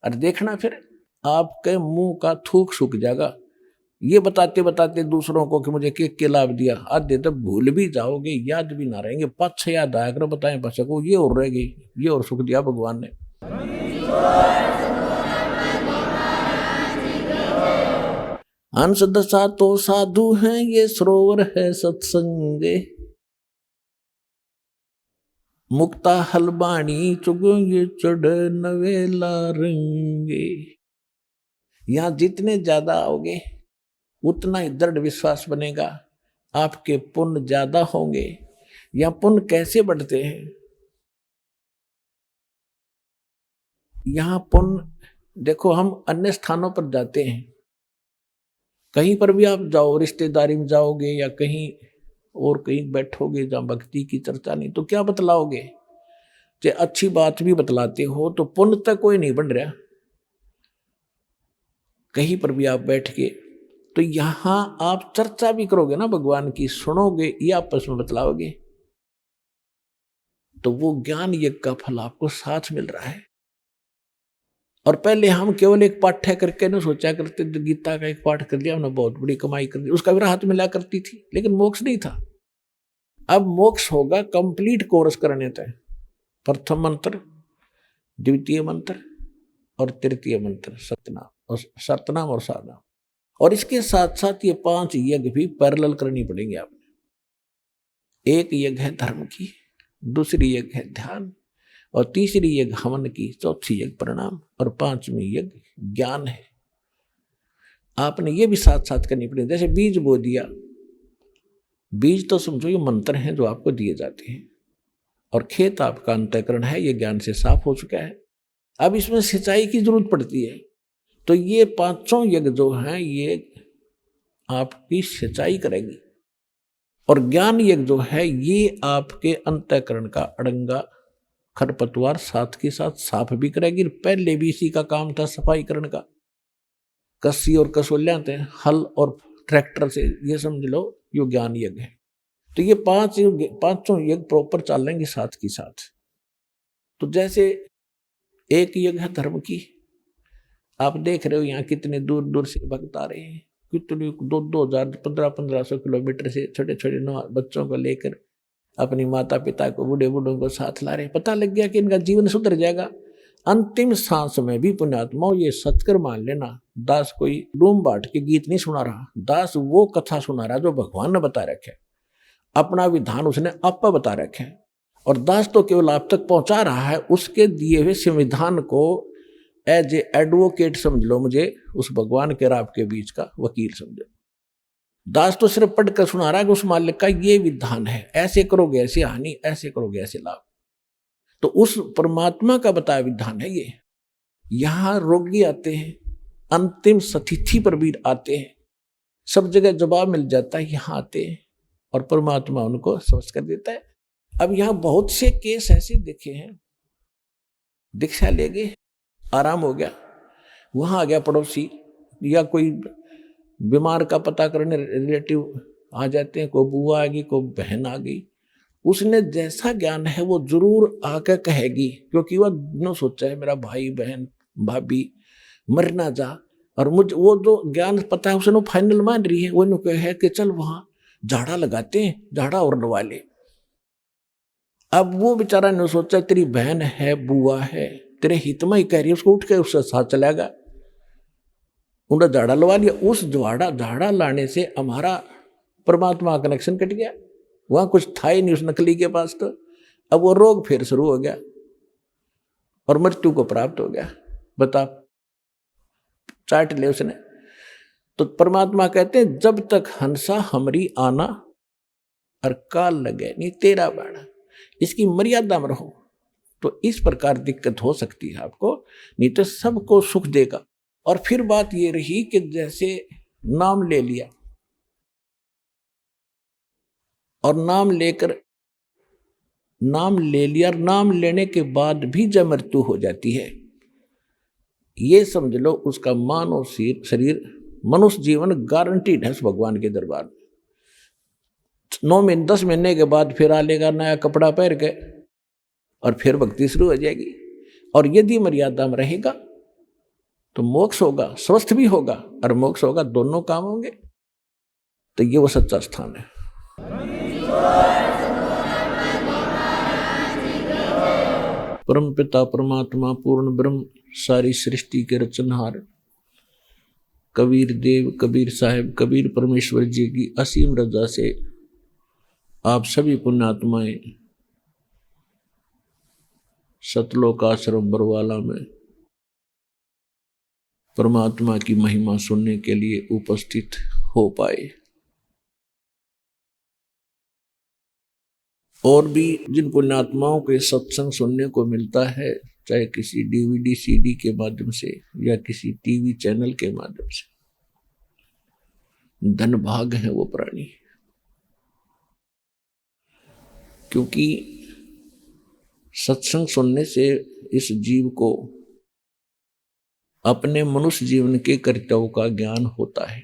और देखना फिर आपके मुंह का थूक सूख जाएगा। ये बताते बताते दूसरों को कि मुझे के लाभ दिया, आधे तो भूल भी जाओगे, याद भी ना रहेंगे, 5-6 याद आया करो, बताएं बच्चे को ये और रह गई, ये और सुख दिया भगवान ने। हंस दशा तो साधु हैं, ये सरोवर है सत्संगे, मुक्ता हलबाणी चुगेंगे चढ़ नवेला रंगे। यहां जितने ज्यादा आओगे उतना ही दृढ़ विश्वास बनेगा, आपके पुण्य ज्यादा होंगे। या पुण्य कैसे बढ़ते हैं? यहां पुण्य देखो, हम अन्य स्थानों पर जाते हैं, कहीं पर भी आप जाओ, रिश्तेदारी में जाओगे या कहीं और कहीं बैठोगे जहां भक्ति की चर्चा नहीं, तो क्या बतलाओगे? चाहे अच्छी बात भी बतलाते हो तो पुण्य तक कोई नहीं बन रहा। कहीं पर भी आप बैठ के, तो यहां आप चर्चा भी करोगे ना भगवान की, सुनोगे या आपस में बतलाओगे, तो वो ज्ञान यज्ञ का फल आपको साथ मिल रहा है। और पहले हम केवल एक पाठ्य करके न सोचा करते, गीता का एक पाठ कर लिया हमने, बहुत बड़ी कमाई कर दी, उसका भी हाथ मिला करती थी, लेकिन मोक्ष नहीं था। अब मोक्ष होगा कंप्लीट कोर्स करने तक, प्रथम मंत्र, द्वितीय मंत्र और तृतीय मंत्र, सतनाम और साधनाम। और इसके साथ साथ ये 5 यज्ञ भी पैरेलल करनी पड़ेंगे आपने। एक यज्ञ है धर्म की, दूसरी यज्ञ है ध्यान, और तीसरी यज्ञ हवन की, चौथी यज्ञ प्रणाम, और 5वीं यज्ञ ज्ञान है। आपने ये भी साथ साथ करनी पड़ेगी। जैसे बीज बो दिया, बीज तो समझो ये मंत्र हैं जो आपको दिए जाते हैं, और खेत आपका अंतःकरण है, ये ज्ञान से साफ हो चुका है। अब इसमें सिंचाई की जरूरत पड़ती है, तो ये 5 यज्ञ जो हैं ये आपकी सिंचाई करेगी। और ज्ञान यज्ञ जो है ये आपके अंतःकरण का अड़ंगा खरपतवार साथ के साथ साफ भी करेगी। पहले भी इसी का काम था सफाई करने का, कस्सी और कसोलियां थे, हल और ट्रैक्टर से, ये समझ लो यो ज्ञान यज्ञ है। तो ये 5 यज्ञ प्रॉपर चलेंगे साथ के साथ। तो जैसे एक यज्ञ है धर्म की, आप देख रहे हो यहाँ कितने दूर दूर से भक्त आ रहे हैं, कितने 2-2 हजार 1500 किलोमीटर से छोटे छोटे बच्चों को लेकर अपनी माता पिता को, बूढ़े बूढ़ों को साथ ला रहे हैं। पता लग गया कि इनका जीवन सुधर जाएगा। अंतिम सांस में भी पुण्यात्माओं ये सत्कर मान लेना, दास कोई डूम बाट के गीत नहीं सुना रहा, दास वो कथा सुना रहा जो भगवान ने बता रखे, अपना विधान उसने आप पर बता रखे, और दास तो केवल आप तक पहुंचा रहा है उसके दिए हुए संविधान को। एज ए एडवोकेट समझ लो मुझे, उस भगवान के और आपके बीच का वकील समझो। दास तो सिर्फ पढ़कर सुना रहा है कि उस मालिक का ये विधान है, ऐसे करोगे ऐसे हानि, ऐसे करोगे ऐसे लाभ। तो उस परमात्मा का बताया विधान है ये। यहां रोगी आते हैं, अंतिम सतिथि पर भी आते हैं, सब जगह जवाब मिल जाता है, यहां आते हैं और परमात्मा उनको स्वस्थ कर देता है। अब यहां बहुत से केस ऐसे देखे हैं, दीक्षा ले गए, आराम हो गया, वहां आ गया पड़ोसी या कोई बीमार का पता करने रिलेटिव आ जाते हैं, कोई बुआ आ गई, कोई बहन आ गई, उसने जैसा ज्ञान है वो जरूर आकर कहेगी, क्योंकि वह न सोचा है मेरा भाई बहन भाभी मर ना जा, और मुझे वो जो ज्ञान पता है उसने फाइनल मान रही है, वो कहे कि चल वहां झाड़ा लगाते हैं, झाड़ा और लगा ले। अब वो बेचारा ने सोचा तेरी बहन है, बुआ है, तेरे हित में ही कह रही है, उसको उठ के उससे साथ चलेगा, उन्हें झाड़ा लगा लिया। उस झाड़ा लाने से हमारा परमात्मा का कनेक्शन कट गया। वहां कुछ था ही नहीं उस नकली के पास। तो अब वो रोग फिर शुरू हो गया और मृत्यु को प्राप्त हो गया। बता, चाट ले उसने। तो परमात्मा कहते हैं जब तक हंसा हमरी आना और काल लगे नहीं तेरा बाणा, इसकी मर्यादा में रहो तो इस प्रकार दिक्कत हो सकती है आपको, नहीं तो सबको सुख देगा। और फिर बात ये रही कि जैसे नाम ले लिया और नाम नाम लेने के बाद भी जब मृत्यु हो जाती है, ये समझ लो उसका मानव शरीर मनुष्य जीवन गारंटीड है भगवान के दरबार में। 9 महीने 10 महीने के बाद फिर आ लेगा नया कपड़ा पहन के और फिर भक्ति शुरू हो जाएगी। और यदि मर्यादा में रहेगा तो मोक्ष होगा, स्वस्थ भी होगा और मोक्ष होगा, दोनों काम होंगे। तो ये वो सच्चा स्थान है। परम पिता परमात्मा पूर्ण ब्रह्म सारी सृष्टि के रचनहार कबीर देव कबीर साहिब कबीर परमेश्वर जी की असीम रजा से आप सभी पुण्यात्माएं सतलोक आश्रम बरवाला में परमात्मा की महिमा सुनने के लिए उपस्थित हो पाए। और भी जिन पुण्यात्माओं के सत्संग सुनने को मिलता है, चाहे किसी DVD CD के माध्यम से या किसी टीवी चैनल के माध्यम से, धन भाग है वो प्राणी। क्योंकि सत्संग सुनने से इस जीव को अपने मनुष्य जीवन के कर्तव्यों का ज्ञान होता है।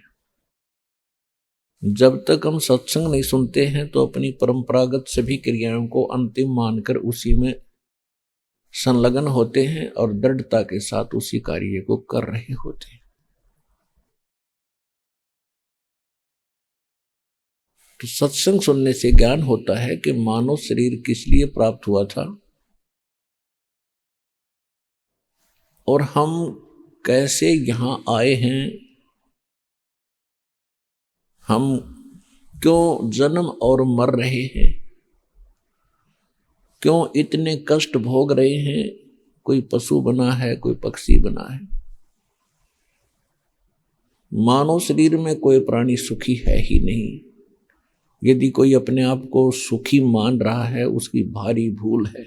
जब तक हम सत्संग नहीं सुनते हैं तो अपनी परंपरागत सभी क्रियाओं को अंतिम मानकर उसी में संलग्न होते हैं और दृढ़ता के साथ उसी कार्य को कर रहे होते हैं। तो सत्संग सुनने से ज्ञान होता है कि मानव शरीर किस लिए प्राप्त हुआ था और हम कैसे यहां आए हैं, हम क्यों जन्म और मर रहे हैं, क्यों इतने कष्ट भोग रहे हैं। कोई पशु बना है, कोई पक्षी बना है। मानव शरीर में कोई प्राणी सुखी है ही नहीं। यदि कोई अपने आप को सुखी मान रहा है उसकी भारी भूल है।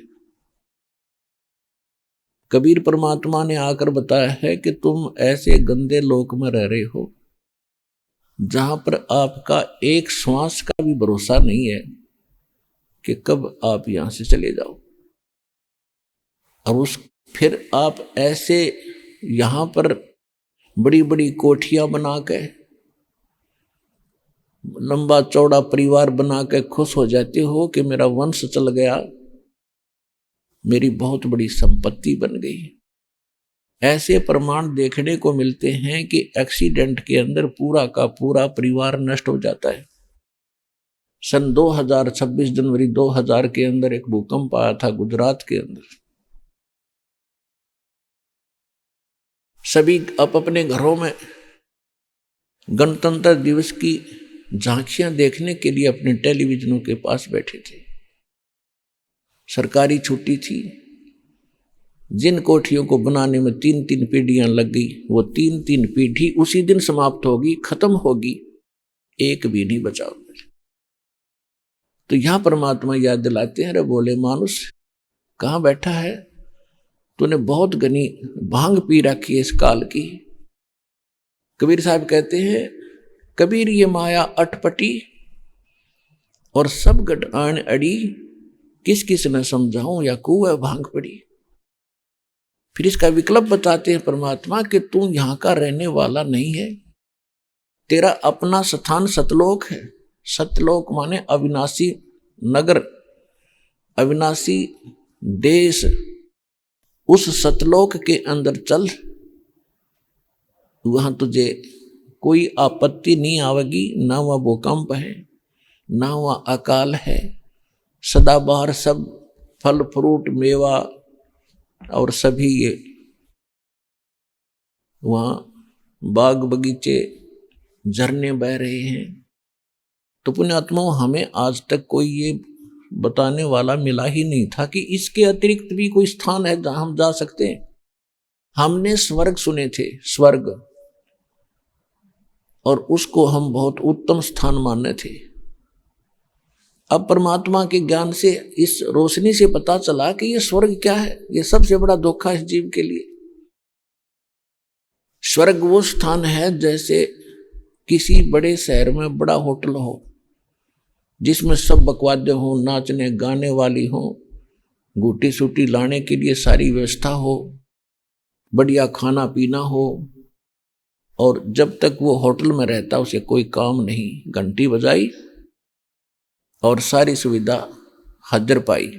कबीर परमात्मा ने आकर बताया है कि तुम ऐसे गंदे लोक में रह रहे हो जहां पर आपका एक श्वास का भी भरोसा नहीं है कि कब आप यहां से चले जाओ। और फिर आप ऐसे यहां पर बड़ी बड़ी कोठियां बना के लंबा चौड़ा परिवार बना के खुश हो जाते हो कि मेरा वंश चल गया, मेरी बहुत बड़ी संपत्ति बन गई। ऐसे प्रमाण देखने को मिलते हैं कि एक्सीडेंट के अंदर पूरा का पूरा परिवार नष्ट हो जाता है। सन 2026 जनवरी 2000 के अंदर एक भूकंप आया था गुजरात के अंदर। सभी अपने घरों में गणतंत्र दिवस की झांकियां देखने के लिए अपने टेलीविजनों के पास बैठे थे। सरकारी छुट्टी थी। जिन कोठियों को बनाने में 3-3 पीढ़ियां लग गई, वो 3-3 पीढ़ी उसी दिन समाप्त होगी, खत्म होगी, एक भी नहीं बचा। तो यहां परमात्मा याद दिलाते हैं, अरे बोले मानुष कहां बैठा है, तूने बहुत घनी भांग पी रखी है इस काल की। कबीर साहब कहते हैं, कबीर ये माया अटपटी और सब गट आन अड़ी, किस किस न समझाऊं या कुएं भांग पड़ी। फिर इसका विकल्प बताते हैं परमात्मा कि तू यहां का रहने वाला नहीं है, तेरा अपना स्थान सतलोक है। सतलोक माने अविनाशी नगर, अविनाशी देश। उस सतलोक के अंदर चल, वहां तुझे कोई आपत्ति नहीं आवेगी, ना वह भूकंप है, ना वह अकाल है। सदाबहार सब फल फ्रूट मेवा और सभी ये वहाँ बाग बगीचे झरने बह रहे हैं। तो पुण्यात्माओं, हमें आज तक कोई ये बताने वाला मिला ही नहीं था कि इसके अतिरिक्त भी कोई स्थान है जहां हम जा सकते हैं। हमने स्वर्ग सुने थे, स्वर्ग, और उसको हम बहुत उत्तम स्थान माने थे। अब परमात्मा के ज्ञान से, इस रोशनी से पता चला कि ये स्वर्ग क्या है। ये सबसे बड़ा धोखा इस जीव के लिए। स्वर्ग वो स्थान है जैसे किसी बड़े शहर में बड़ा होटल हो, जिसमें सब बकवादे हो, नाचने गाने वाली हो, गुटी सूटी लाने के लिए सारी व्यवस्था हो, बढ़िया खाना पीना हो, और जब तक वो होटल में रहता उसे कोई काम नहीं, घंटी बजाई और सारी सुविधा हाजिर पाई।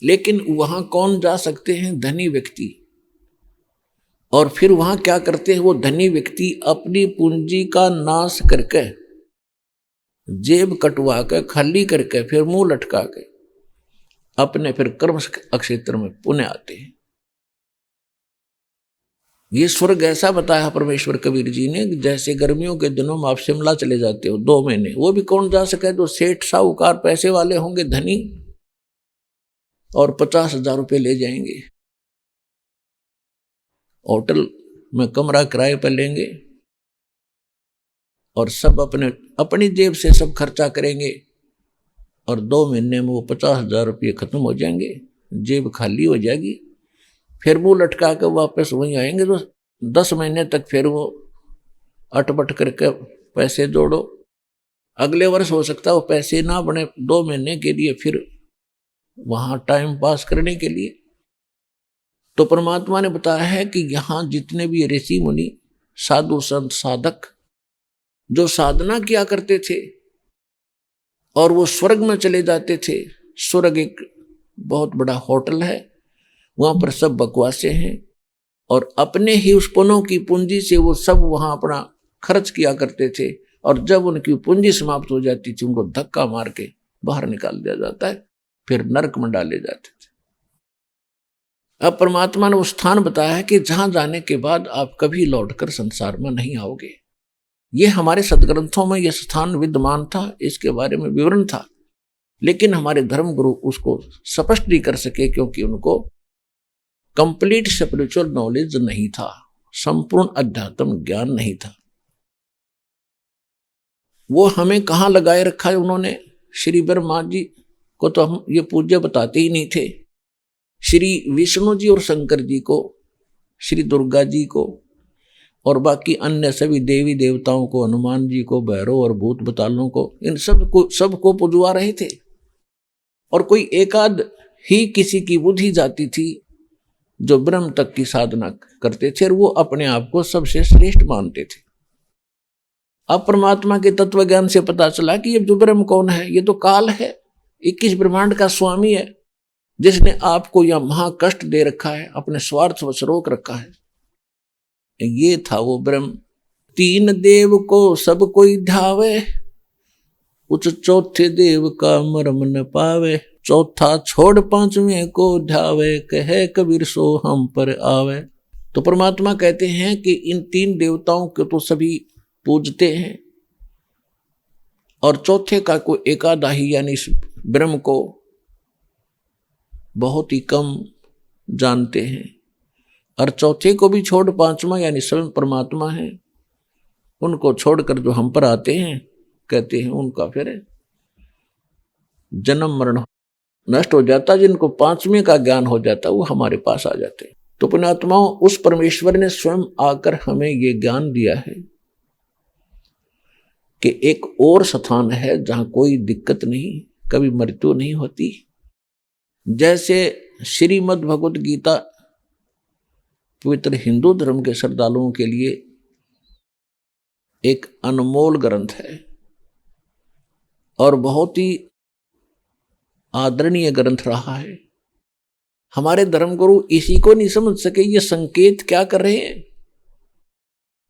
लेकिन वहां कौन जा सकते हैं? धनी व्यक्ति। और फिर वहां क्या करते हैं वो धनी व्यक्ति? अपनी पूंजी का नाश करके, जेब कटवा के, खाली करके, फिर मुंह लटका के अपने फिर कर्म क्षेत्र में पुण्य आते हैं। ये स्वर्ग ऐसा बताया परमेश्वर कबीर जी ने, जैसे गर्मियों के दिनों में आप शिमला चले जाते हो 2 महीने, वो भी कौन जा सके? जो सेठ साहूकार पैसे वाले होंगे, धनी, और 50,000 रुपये ले जाएंगे, होटल में कमरा किराए पर लेंगे और सब अपनी जेब से सब खर्चा करेंगे, और 2 महीने में वो 50,000 रुपये खत्म हो जाएंगे, जेब खाली हो जाएगी। फिर मुंह लटका के वापस वहीं आएंगे, तो 10 महीने तक फिर वो अटपट करके पैसे जोड़ो। अगले वर्ष हो सकता है वो पैसे ना बने, 2 महीने के लिए फिर वहां टाइम पास करने के लिए। तो परमात्मा ने बताया है कि यहां जितने भी ऋषि मुनि, साधु संत, साधक जो साधना किया करते थे और वो स्वर्ग में चले जाते थे। स्वर्ग एक बहुत बड़ा होटल है, वहां पर सब बकवासे हैं, और अपने ही उस पुण्यों की पूंजी से वो सब वहां अपना खर्च किया करते थे, और जब उनकी पूंजी समाप्त हो जाती थी उनको धक्का मार के बाहर निकाल दिया जाता है, फिर नरक में डाले जाते थे। अब परमात्मा ने वो स्थान बताया है कि जहां जाने के बाद आप कभी लौटकर संसार में नहीं आओगे। ये हमारे सदग्रंथों में यह स्थान विद्यमान था, इसके बारे में विवरण था, लेकिन हमारे धर्म गुरु उसको स्पष्ट नहीं कर सके, क्योंकि उनको कंप्लीट स्पिरिचुअल नॉलेज नहीं था, संपूर्ण अध्यात्म ज्ञान नहीं था। वो हमें कहां लगाए रखा है उन्होंने? श्री ब्रह्मा जी को तो हम ये पूज्य बताते ही नहीं थे, श्री विष्णु जी और शंकर जी को, श्री दुर्गा जी को, और बाकी अन्य सभी देवी देवताओं को, हनुमान जी को, भैरव और भूत बतालों को, इन सबको पुजवा रहे थे। और कोई एकाध ही किसी की बुद्धि जाती थी जो ब्रह्म तक की साधना करते थे, और वो अपने आप को सबसे श्रेष्ठ मानते थे। अब परमात्मा के तत्व ज्ञान से पता चला कि ये जो ब्रह्म कौन है? ये तो काल है, 21 ब्रह्मांड का स्वामी है, जिसने आपको यह महा कष्ट दे रखा है, अपने स्वार्थ वश रोक रखा है। ये था वो ब्रह्म। 3 देव को सब कोई ध्यावे, उस चौथे देव का मर्म न पावे, चौथा छोड़ 5वें को ध्यावे, कहे कबीर सो हम पर आवे। तो परमात्मा कहते हैं कि इन 3 देवताओं को तो सभी पूजते हैं, और चौथे का कोई एकाधा ही, यानी इस ब्रह्म को बहुत ही कम जानते हैं, और चौथे को भी छोड़ 5वां यानी स्वयं परमात्मा है, उनको छोड़कर जो हम पर आते हैं, कहते हैं उनका फिर जन्म मरण नष्ट हो जाता। जिनको 5वें का ज्ञान हो जाता वो हमारे पास आ जाते। तो पुण्यात्माओं, उस परमेश्वर ने स्वयं आकर हमें ये ज्ञान दिया है कि एक और स्थान है जहां कोई दिक्कत नहीं, कभी मृत्यु नहीं होती। जैसे श्रीमद् भगवत गीता पवित्र हिंदू धर्म के श्रद्धालुओं के लिए एक अनमोल ग्रंथ है और बहुत ही आदरणीय ग्रंथ रहा है। हमारे धर्मगुरु इसी को नहीं समझ सके, ये संकेत क्या कर रहे हैं।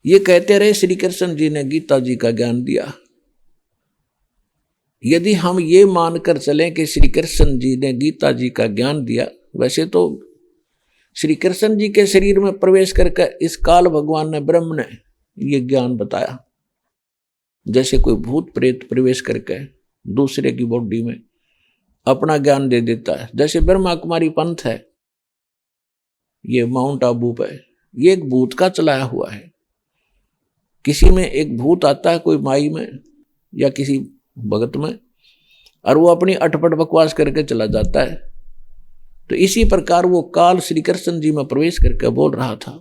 ये कहते रहे श्री कृष्ण जी ने गीता जी का ज्ञान दिया। यदि हम ये मानकर चलें कि श्री कृष्ण जी ने गीता जी का ज्ञान दिया, वैसे तो श्री कृष्ण जी के शरीर में प्रवेश करके इस काल भगवान ने, ब्रह्म ने ये ज्ञान बताया। जैसे कोई भूत प्रेत प्रवेश करके दूसरे की बॉडी में अपना ज्ञान दे देता है। जैसे ब्रह्मा कुमारी पंथ है, ये माउंट आबू पे, ये एक भूत का चलाया हुआ है। किसी में एक भूत आता है, कोई माई में या किसी भगत में, और वो अपनी अटपट बकवास करके चला जाता है। तो इसी प्रकार वो काल श्री कृष्ण जी में प्रवेश करके बोल रहा था,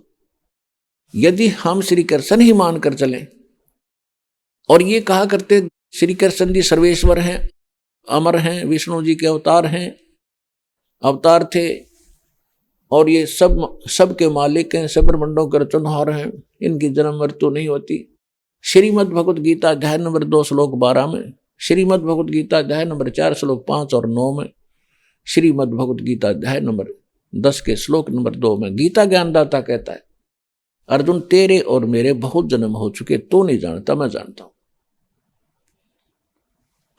यदि हम श्री कृष्ण ही मानकर चलें, और ये कहा करते श्री कृष्ण जी सर्वेश्वर हैं, अमर हैं, विष्णु जी के अवतार थे, और ये सब के मालिक हैं, सब ब्रह्मांडों के रचनहार हैं, इनकी जन्म मृत्यु नहीं होती। श्रीमद् भगवत गीता अध्याय नंबर 2 श्लोक 12 में, श्रीमद् भगवत गीता अध्याय नंबर 4 श्लोक 5 और 9 में, श्रीमद् भगवत गीता अध्याय नंबर 10 के श्लोक नंबर 2 में गीता ज्ञानदाता कहता है, अर्जुन तेरे और मेरे बहुत जन्म हो चुके, तो नहीं जानता, मैं जानता हूं।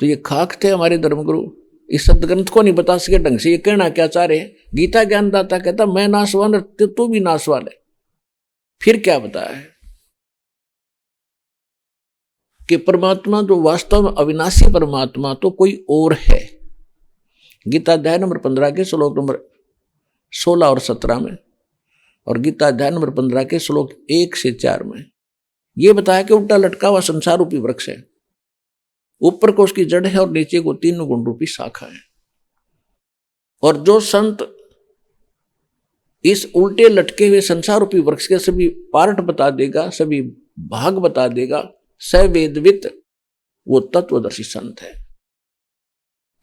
तो ये खाक थे हमारे धर्मगुरु, इस शब्द ग्रंथ को नहीं बता सके ढंग से, ये कहना क्या चाह रहे हैं। गीता ज्ञानदाता कहता मैं नाशवान, तू भी नाशवान है। फिर क्या बताया है कि परमात्मा जो वास्तव में अविनाशी परमात्मा तो कोई और है। गीता अध्याय नंबर 15 के श्लोक नंबर 16 और 17 में, और गीता अध्याय नंबर 15 के श्लोक 1 से 4 में यह बताया कि उल्टा लटका हुआ संसार रूपी वृक्ष है, ऊपर को उसकी जड़ है और नीचे को 3 गुण रूपी शाखा है। और जो संत इस उल्टे लटके हुए संसार रूपी वृक्ष के सभी पार्ट बता देगा, सभी भाग बता देगा, सवेदवित, वो तत्वदर्शी संत है।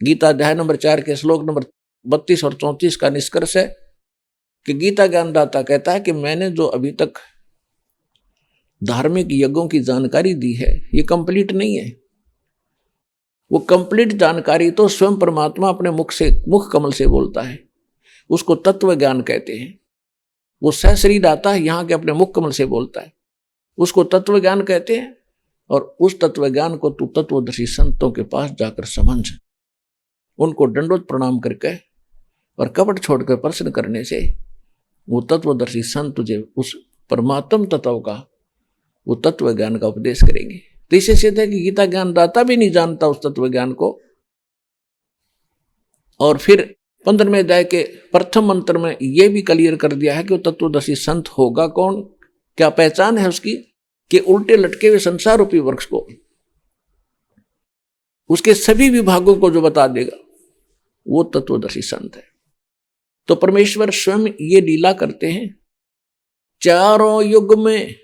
गीता अध्याय नंबर 4 के श्लोक नंबर 32 और 34 का निष्कर्ष है कि गीता ज्ञानदाता कहता है कि मैंने जो अभी तक धार्मिक यज्ञों की जानकारी दी है ये कंप्लीट नहीं है। वो कंप्लीट जानकारी तो स्वयं परमात्मा अपने मुख कमल से बोलता है, उसको तत्व ज्ञान कहते हैं। वो सहस्री दाता है, यहाँ के अपने मुख कमल से बोलता है, उसको तत्व ज्ञान कहते हैं। और उस तत्व ज्ञान को तू तत्वदर्शी संतों के पास जाकर समझ, उनको दंडवत प्रणाम करके और कपट छोड़कर प्रश्न करने से वो तत्वदर्शी संत तुझे उस परमात्म तत्व का, वो तत्व ज्ञान का उपदेश करेंगे। तो इसे सिद्ध है कि गीता ज्ञानदाता भी नहीं जानता उस तत्व ज्ञान को। और फिर 15वें अध्याय के प्रथम मंत्र में यह भी क्लियर कर दिया है कि वो तत्वदर्शी संत होगा कौन, क्या पहचान है उसकी, कि उल्टे लटके हुए संसार रूपी वृक्ष को, उसके सभी विभागों को जो बता देगा वो तत्वदर्शी संत है। तो परमेश्वर स्वयं ये लीला करते हैं, चारों युग में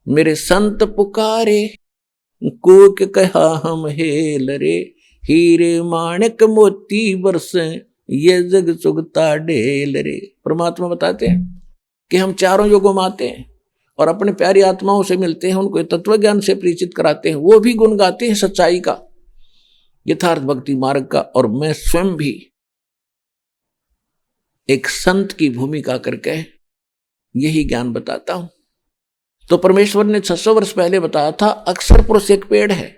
मेरे संत पुकारे, कोक कहा हम हेल रे, हीरे माणिक मोती बरसे, ये जग चुगता ढेल रे। परमात्मा बताते हैं कि हम चारों युगों में आते हैं और अपने प्यारी आत्माओं से मिलते हैं, उनको तत्व ज्ञान से परिचित कराते हैं, वो भी गुण गाते हैं सच्चाई का, यथार्थ भक्ति मार्ग का। और मैं स्वयं भी एक संत की भूमिका करके यही ज्ञान बताता हूं। तो परमेश्वर ने 600 वर्ष पहले बताया था, अक्षर पुरुष एक पेड़ है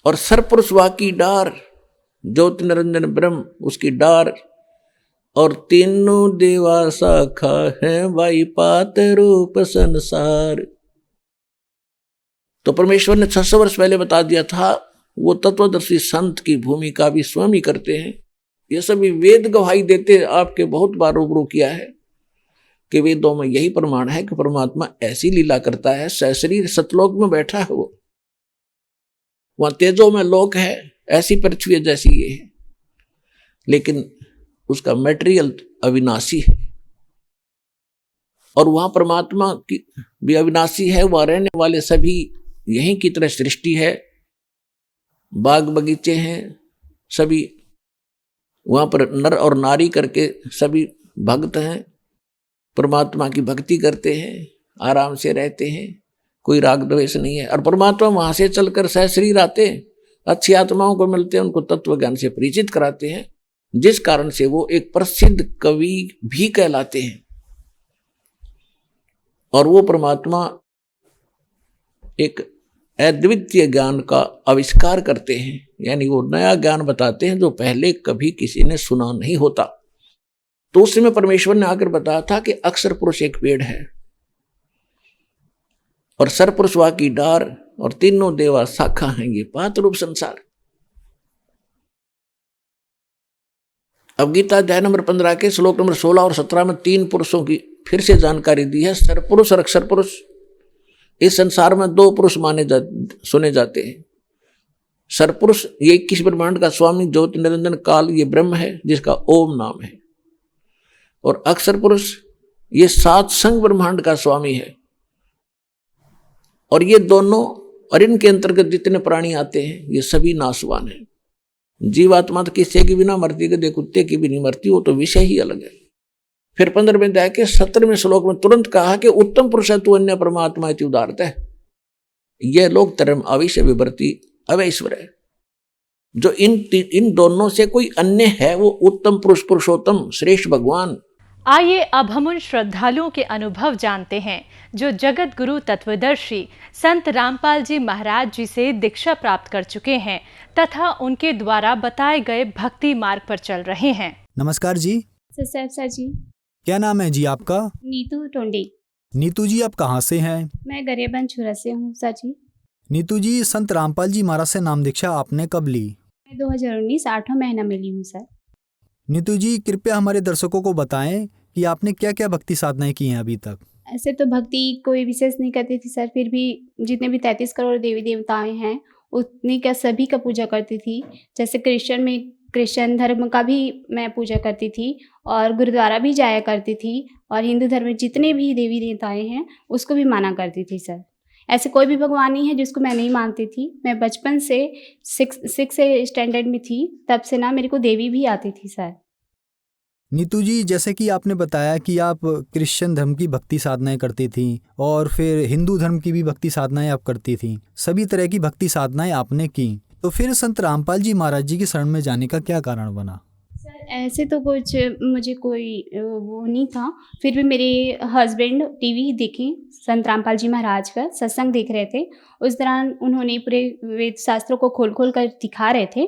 और सरपुरुष वाकी डार, ज्योति निरंजन ब्रह्म उसकी डार, और तीनों देवा शाखा है वाई पात रूप संसार। तो परमेश्वर ने 600 वर्ष पहले बता दिया था, वो तत्वदर्शी संत की भूमिका भी स्वयं ही करते हैं। ये सभी वेद गवाही देते, आपके बहुत बार रूबरू किया है कि वेदों में यही प्रमाण है कि परमात्मा ऐसी लीला करता है। सहशरीर सतलोक में बैठा है, वो वहां तेजो में लोक है, ऐसी पृथ्वी जैसी ये है, लेकिन उसका मटेरियल अविनाशी है। और वहां परमात्मा की भी अविनाशी है, वहां रहने वाले सभी यहीं की तरह सृष्टि है, बाग बगीचे हैं, सभी वहां पर नर और नारी करके सभी भक्त हैं, परमात्मा की भक्ति करते हैं, आराम से रहते हैं, कोई राग द्वेष नहीं है। और परमात्मा वहां से चलकर सहशरीर आते हैं, अच्छी आत्माओं को मिलते हैं, उनको तत्व ज्ञान से परिचित कराते हैं, जिस कारण से वो एक प्रसिद्ध कवि भी कहलाते हैं। और वो परमात्मा एक अद्वितीय ज्ञान का आविष्कार करते हैं, यानी वो नया ज्ञान बताते हैं जो पहले कभी किसी ने सुना नहीं होता। तो उस समय परमेश्वर ने आकर बताया था कि अक्षर पुरुष एक पेड़ है और सरपुरुष वाकी डार, और तीनों देवा शाखा हैं, ये पात रूप संसार। अब गीता अध्याय नंबर 15 के श्लोक नंबर 16 और 17 में 3 पुरुषों की फिर से जानकारी दी है, सरपुरुष और अक्षर पुरुष। इस संसार में 2 पुरुष सुने जाते हैं। सरपुरुष ये 21 ब्रह्मांड का स्वामी ज्योति निरंजन काल, ये ब्रह्म है जिसका ओम नाम है। और अक्षर पुरुष ये 7 संग ब्रह्मांड का स्वामी है। और ये दोनों और इनके अंतर्गत जितने प्राणी आते हैं ये सभी नाशवान हैं। जीवात्मा तो किसी की भी ना मरती, गधे कुत्ते की भी नहीं मरती, वो तो विषय ही अलग है। फिर 15वें अध्याय के 17वें श्लोक में तुरंत कहा कि उत्तम पुरुष है तू अन्य परमात्मा इति उदारत है। यह लोक धर्म अविश्य विवर्ती अवैश्वर है। जो इन दोनों से कोई अन्य है वो उत्तम पुरुष, पुरुषोत्तम, श्रेष्ठ भगवान। आइए अब हम उन श्रद्धालुओं के अनुभव जानते हैं जो जगत गुरु तत्वदर्शी संत रामपाल जी महाराज जी से दीक्षा प्राप्त कर चुके हैं तथा उनके द्वारा बताए गए भक्ति मार्ग पर चल रहे हैं। नमस्कार जी। सर जी। क्या नाम है जी आपका? नीतू टोंडे। नीतू जी आप कहाँ से हैं? मैं गरेबन छुरा से हूँ सर जी। नीतू जी, संत रामपाल जी महाराज से नाम दीक्षा आपने कब ली? मैं 2019 8वां महीना में ली हूँ सर। नीतू जी कृपया हमारे दर्शकों को बताएं कि आपने क्या क्या भक्ति साधनाएं की हैं अभी तक। ऐसे तो भक्ति कोई विशेष नहीं करती थी सर, फिर भी जितने भी 33 करोड़ देवी देवताएं हैं उतनी का सभी का पूजा करती थी। जैसे क्रिश्चियन धर्म का भी मैं पूजा करती थी और गुरुद्वारा भी जाया करती थी, और हिंदू धर्म में जितने भी देवी देवताएं हैं उसको भी माना करती थी सर। ऐसे कोई भी भगवान नहीं है जिसको मैं नहीं मानती थी। मैं बचपन से 6 स्टैंडर्ड में थी तब से ना मेरे को देवी भी आती थी सर। नीतू जी, जैसे कि आपने बताया कि आप क्रिश्चियन धर्म की भक्ति साधनाएं करती थी और फिर हिंदू धर्म की भी भक्ति साधनाएं आप करती थी, सभी तरह की भक्ति साधनाएं आपने की, तो फिर संत रामपाल जी महाराज जी की शरण में जाने का क्या कारण बना? सर ऐसे तो कुछ मुझे कोई वो नहीं था, फिर भी मेरे हस्बैंड टीवी देखे, संत रामपाल जी महाराज का सत्संग देख रहे थे। उस दौरान उन्होंने पूरे वेद शास्त्रों को खोल खोल कर दिखा रहे थे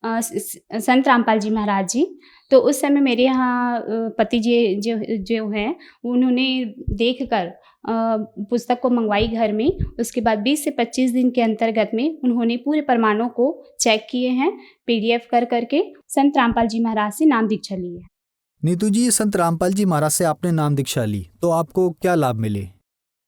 संत रामपाल जी महाराज जी। तो उस समय मेरे यहाँ पति जी जो हैं उन्होंने देखकर पुस्तक को मंगवाई घर में। उसके बाद 20 से 25 दिन के अंतर्गत में उन्होंने पूरे प्रमाणों को चेक किए हैं, PDF कर करके संत रामपाल जी महाराज से नाम दीक्षा ली है। नीतू जी, संत रामपाल जी महाराज से आपने नाम दीक्षा ली तो आपको क्या लाभ मिले?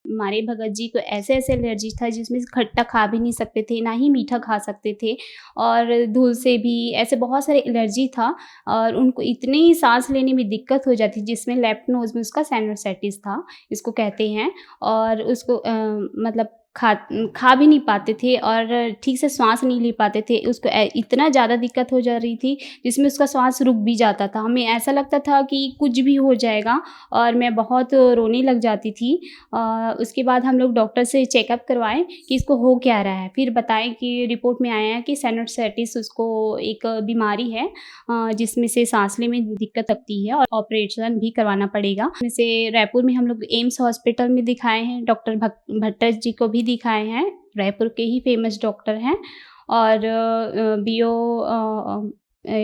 हमारे भगत जी को ऐसे एलर्जी था जिसमें खट्टा खा भी नहीं सकते थे, ना ही मीठा खा सकते थे, और धूल से भी ऐसे बहुत सारे एलर्जी था, और उनको इतनी सांस लेने में दिक्कत हो जाती जिसमें लेफ्ट नोज में उसका साइनोसाइटिस था, इसको कहते हैं, और उसको मतलब खा भी नहीं पाते थे और ठीक से श्वास नहीं ले पाते थे। उसको इतना ज़्यादा दिक्कत हो जा रही थी जिसमें उसका श्वास रुक भी जाता था। हमें ऐसा लगता था कि कुछ भी हो जाएगा, और मैं बहुत रोने लग जाती थी। उसके बाद हम लोग डॉक्टर से चेकअप करवाएं कि इसको हो क्या रहा है। फिर बताएं कि रिपोर्ट में आया है कि साइनोसाइटिस उसको एक बीमारी है जिसमें से सांस लेने में दिक्कत लगती है और ऑपरेशन भी करवाना पड़ेगा। जैसे रायपुर में हम लोग एम्स हॉस्पिटल में दिखाए हैं, डॉक्टर भट्टर जी को भी दिखाए हैं, रायपुर के ही फेमस डॉक्टर हैं, और BO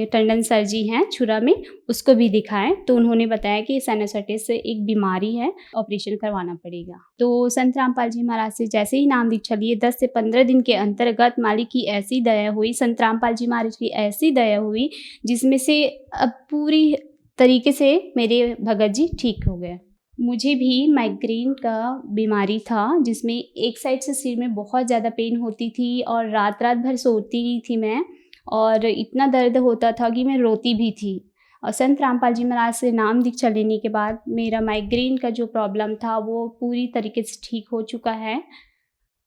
टंडन सर जी हैं छुरा में, उसको भी दिखाएं। तो उन्होंने बताया कि साइनोसाइटिस एक बीमारी है, ऑपरेशन करवाना पड़ेगा। तो संत रामपाल जी महाराज से जैसे ही नाम दीक्षा लिए 10 से 15 दिन के अंतर्गत मालिक की ऐसी दया हुई, संत रामपाल जी महाराज की ऐसी दया हुई जिसमें से अब पूरी तरीके से मेरे भगत जी ठीक हो गए। मुझे भी माइग्रेन का बीमारी था जिसमें एक साइड से सिर में बहुत ज़्यादा पेन होती थी और रात भर सोती नहीं थी मैं, और इतना दर्द होता था कि मैं रोती भी थी। और संत रामपाल जी महाराज से नाम दीक्षा लेने के बाद मेरा माइग्रेन का जो प्रॉब्लम था वो पूरी तरीके से ठीक हो चुका है।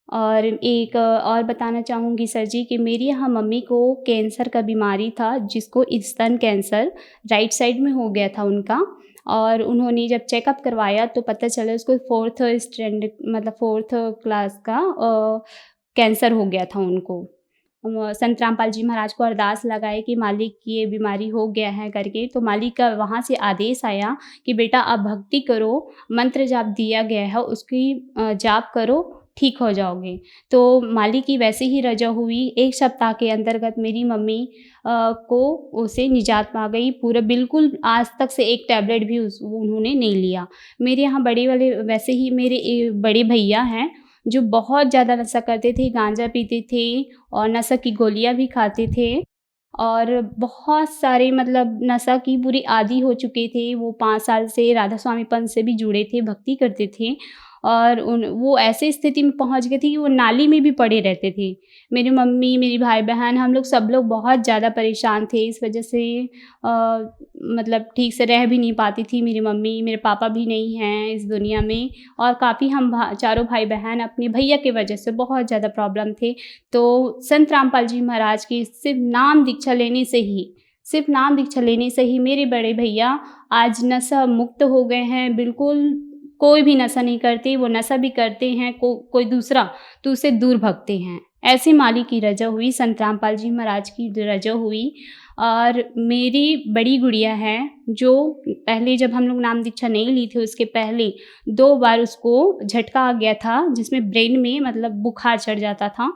और एक और बताना चाहूँगी सर जी कि मेरी यहाँ मम्मी को कैंसर का बीमारी था, जिसको स्तन कैंसर राइट साइड में हो गया था उनका, और उन्होंने जब चेकअप करवाया तो पता चला उसको 4th क्लास का कैंसर हो गया था उनको। संत रामपाल जी महाराज को अरदास लगाए कि मालिक की ये बीमारी हो गया है करके, तो मालिक का वहाँ से आदेश आया कि बेटा आप भक्ति करो, मंत्र जाप दिया गया है उसकी जाप करो, ठीक हो जाओगे। तो मालिक की वैसे ही रजा हुई, 1 सप्ताह के अंतर्गत मेरी मम्मी को उसे निजात पा गई। पूरा बिल्कुल आज तक से एक टैबलेट भी उन्होंने नहीं लिया। मेरे यहाँ बड़े वाले वैसे ही मेरे बड़े भैया हैं जो बहुत ज़्यादा नशा करते थे, गांजा पीते थे और नशा की गोलियां भी खाते थे और बहुत सारे मतलब नशा की पूरी आदी हो चुके थे। वो 5 साल से राधा स्वामी पंथ से भी जुड़े थे, भक्ति करते थे और वो ऐसे स्थिति में पहुंच गए थे कि वो नाली में भी पड़े रहते थे। मेरी मम्मी, मेरी भाई बहन, हम लोग सब लोग बहुत ज़्यादा परेशान थे। इस वजह से मतलब ठीक से रह भी नहीं पाती थी मेरी मम्मी। मेरे पापा भी नहीं हैं इस दुनिया में और काफ़ी हम चारों भाई बहन अपने भैया की वजह से बहुत ज़्यादा प्रॉब्लम थे। तो संत रामपाल जी महाराज की सिर्फ नाम दीक्षा लेने से ही मेरे बड़े भैया आज नशा मुक्त हो गए हैं। बिल्कुल कोई भी नशा नहीं करते, वो नशा भी करते हैं कोई दूसरा तो उससे दूर भगते हैं। ऐसी माली की रजा हुई, संत रामपाल जी महाराज की रजा हुई। और मेरी बड़ी गुड़िया है जो पहले जब हम लोग नाम दीक्षा नहीं ली थी उसके पहले 2 बार उसको झटका आ गया था जिसमें ब्रेन में मतलब बुखार चढ़ जाता था।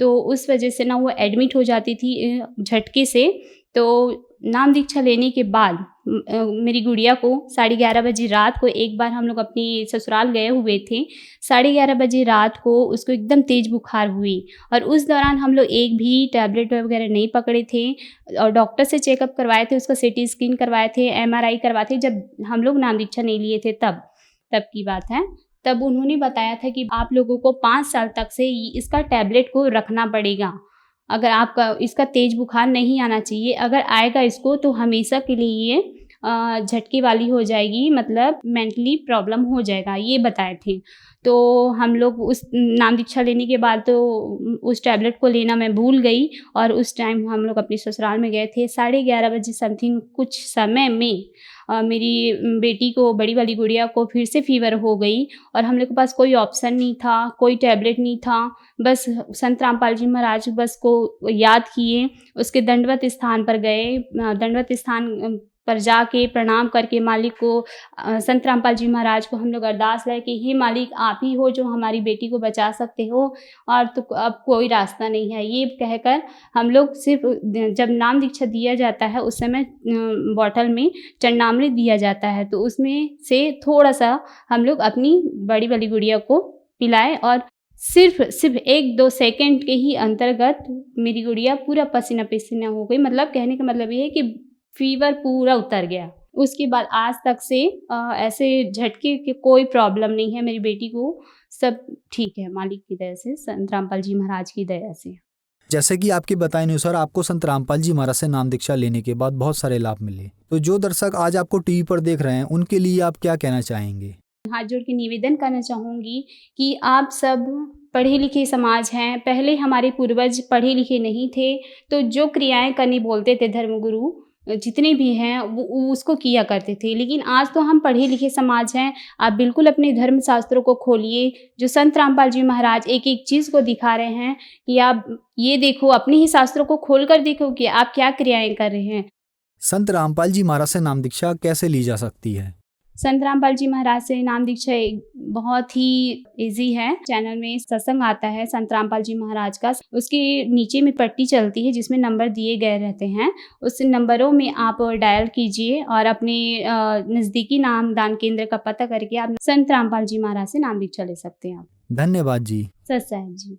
तो उस वजह से ना वो एडमिट हो जाती थी झटके से। तो नाम दीक्षा लेने के बाद मेरी गुड़िया को 11:30 बजे रात को एक बार हम लोग अपनी ससुराल गए हुए थे। 11:30 बजे रात को उसको एकदम तेज़ बुखार हुई और उस दौरान हम लोग एक भी टैबलेट वगैरह नहीं पकड़े थे और डॉक्टर से चेकअप करवाए थे, उसका CT स्कैन करवाए थे, MRI करवाए थे। जब हम लोग नाम दीक्षा नहीं लिए थे तब की बात है। तब उन्होंने बताया था कि आप लोगों को 5 साल तक से इसका टैबलेट को रखना पड़ेगा। अगर आपका इसका तेज़ बुखार नहीं आना चाहिए, अगर आएगा इसको तो हमेशा के लिए ये झटके वाली हो जाएगी, मतलब मेंटली प्रॉब्लम हो जाएगा, ये बताए थे। तो हम लोग उस नाम दीक्षा लेने के बाद तो उस टैबलेट को लेना मैं भूल गई और उस टाइम हम लोग अपनी ससुराल में गए थे। 11:30 बजे समथिंग कुछ समय में मेरी बेटी को, बड़ी वाली गुड़िया को फिर से फीवर हो गई और हम लोग के पास कोई ऑप्शन नहीं था, कोई टैबलेट नहीं था। बस संत रामपाल जी महाराज बस को याद किए, उसके दंडवत स्थान पर गए, दंडवत स्थान पर जाके प्रणाम करके मालिक को, संत रामपाल जी महाराज को हम लोग अरदास लाए कि हे मालिक, आप ही हो जो हमारी बेटी को बचा सकते हो और तो अब कोई रास्ता नहीं है। ये कहकर हम लोग सिर्फ जब नाम दीक्षा दिया जाता है उस समय बॉटल में चरणामृत दिया जाता है, तो उसमें से थोड़ा सा हम लोग अपनी बड़ी वाली गुड़िया को पिलाए और सिर्फ 1-2 सेकंड के ही अंतर्गत मेरी गुड़िया पूरा पसीना पसीना हो गई। मतलब कहने का मतलब ये है कि फीवर पूरा उतर गया। उसके बाद आज तक से ऐसे झटके के कोई प्रॉब्लम नहीं है मेरी बेटी को, सब ठीक है मालिक की दया से, संत रामपाल जी महाराज की दया से। जैसे कि आपके बताए अनुसार आपको संत रामपाल जी महाराज से नाम दीक्षा लेने के बाद बहुत सारे लाभ मिले, तो जो दर्शक आज आपको टीवी पर देख रहे हैं उनके लिए आप क्या कहना चाहेंगे? हाथ जोड़ के निवेदन करना चाहूँगी कि आप सब पढ़े लिखे समाज हैं। पहले हमारे पूर्वज पढ़े लिखे नहीं थे, तो जो क्रियाएं करनी बोलते थे धर्मगुरु जितने भी हैं वो उसको किया करते थे। लेकिन आज तो हम पढ़े लिखे समाज हैं। आप बिल्कुल अपने धर्म शास्त्रों को खोलिए, जो संत रामपाल जी महाराज एक एक चीज़ को दिखा रहे हैं कि आप ये देखो, अपने ही शास्त्रों को खोल कर देखो कि आप क्या क्रियाएं कर रहे हैं। संत रामपाल जी महाराज से नाम दीक्षा कैसे ली जा सकती है? संत रामपाल जी महाराज से नाम दीक्षा बहुत ही इजी है। चैनल में सत्संग आता है संत रामपाल जी महाराज का, उसके नीचे में पट्टी चलती है जिसमें नंबर दिए गए रहते हैं। उस नंबरों में आप डायल कीजिए और अपने नज़दीकी नाम दान केंद्र का पता करके आप संत रामपाल जी महाराज से नाम दीक्षा ले सकते हैं। धन्यवाद जी। सत साहिब जी।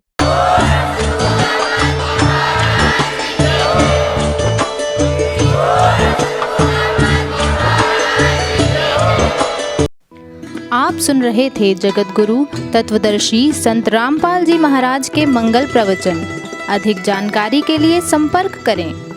आप सुन रहे थे जगत गुरु तत्वदर्शी संत रामपाल जी महाराज के मंगल प्रवचन। अधिक जानकारी के लिए संपर्क करें।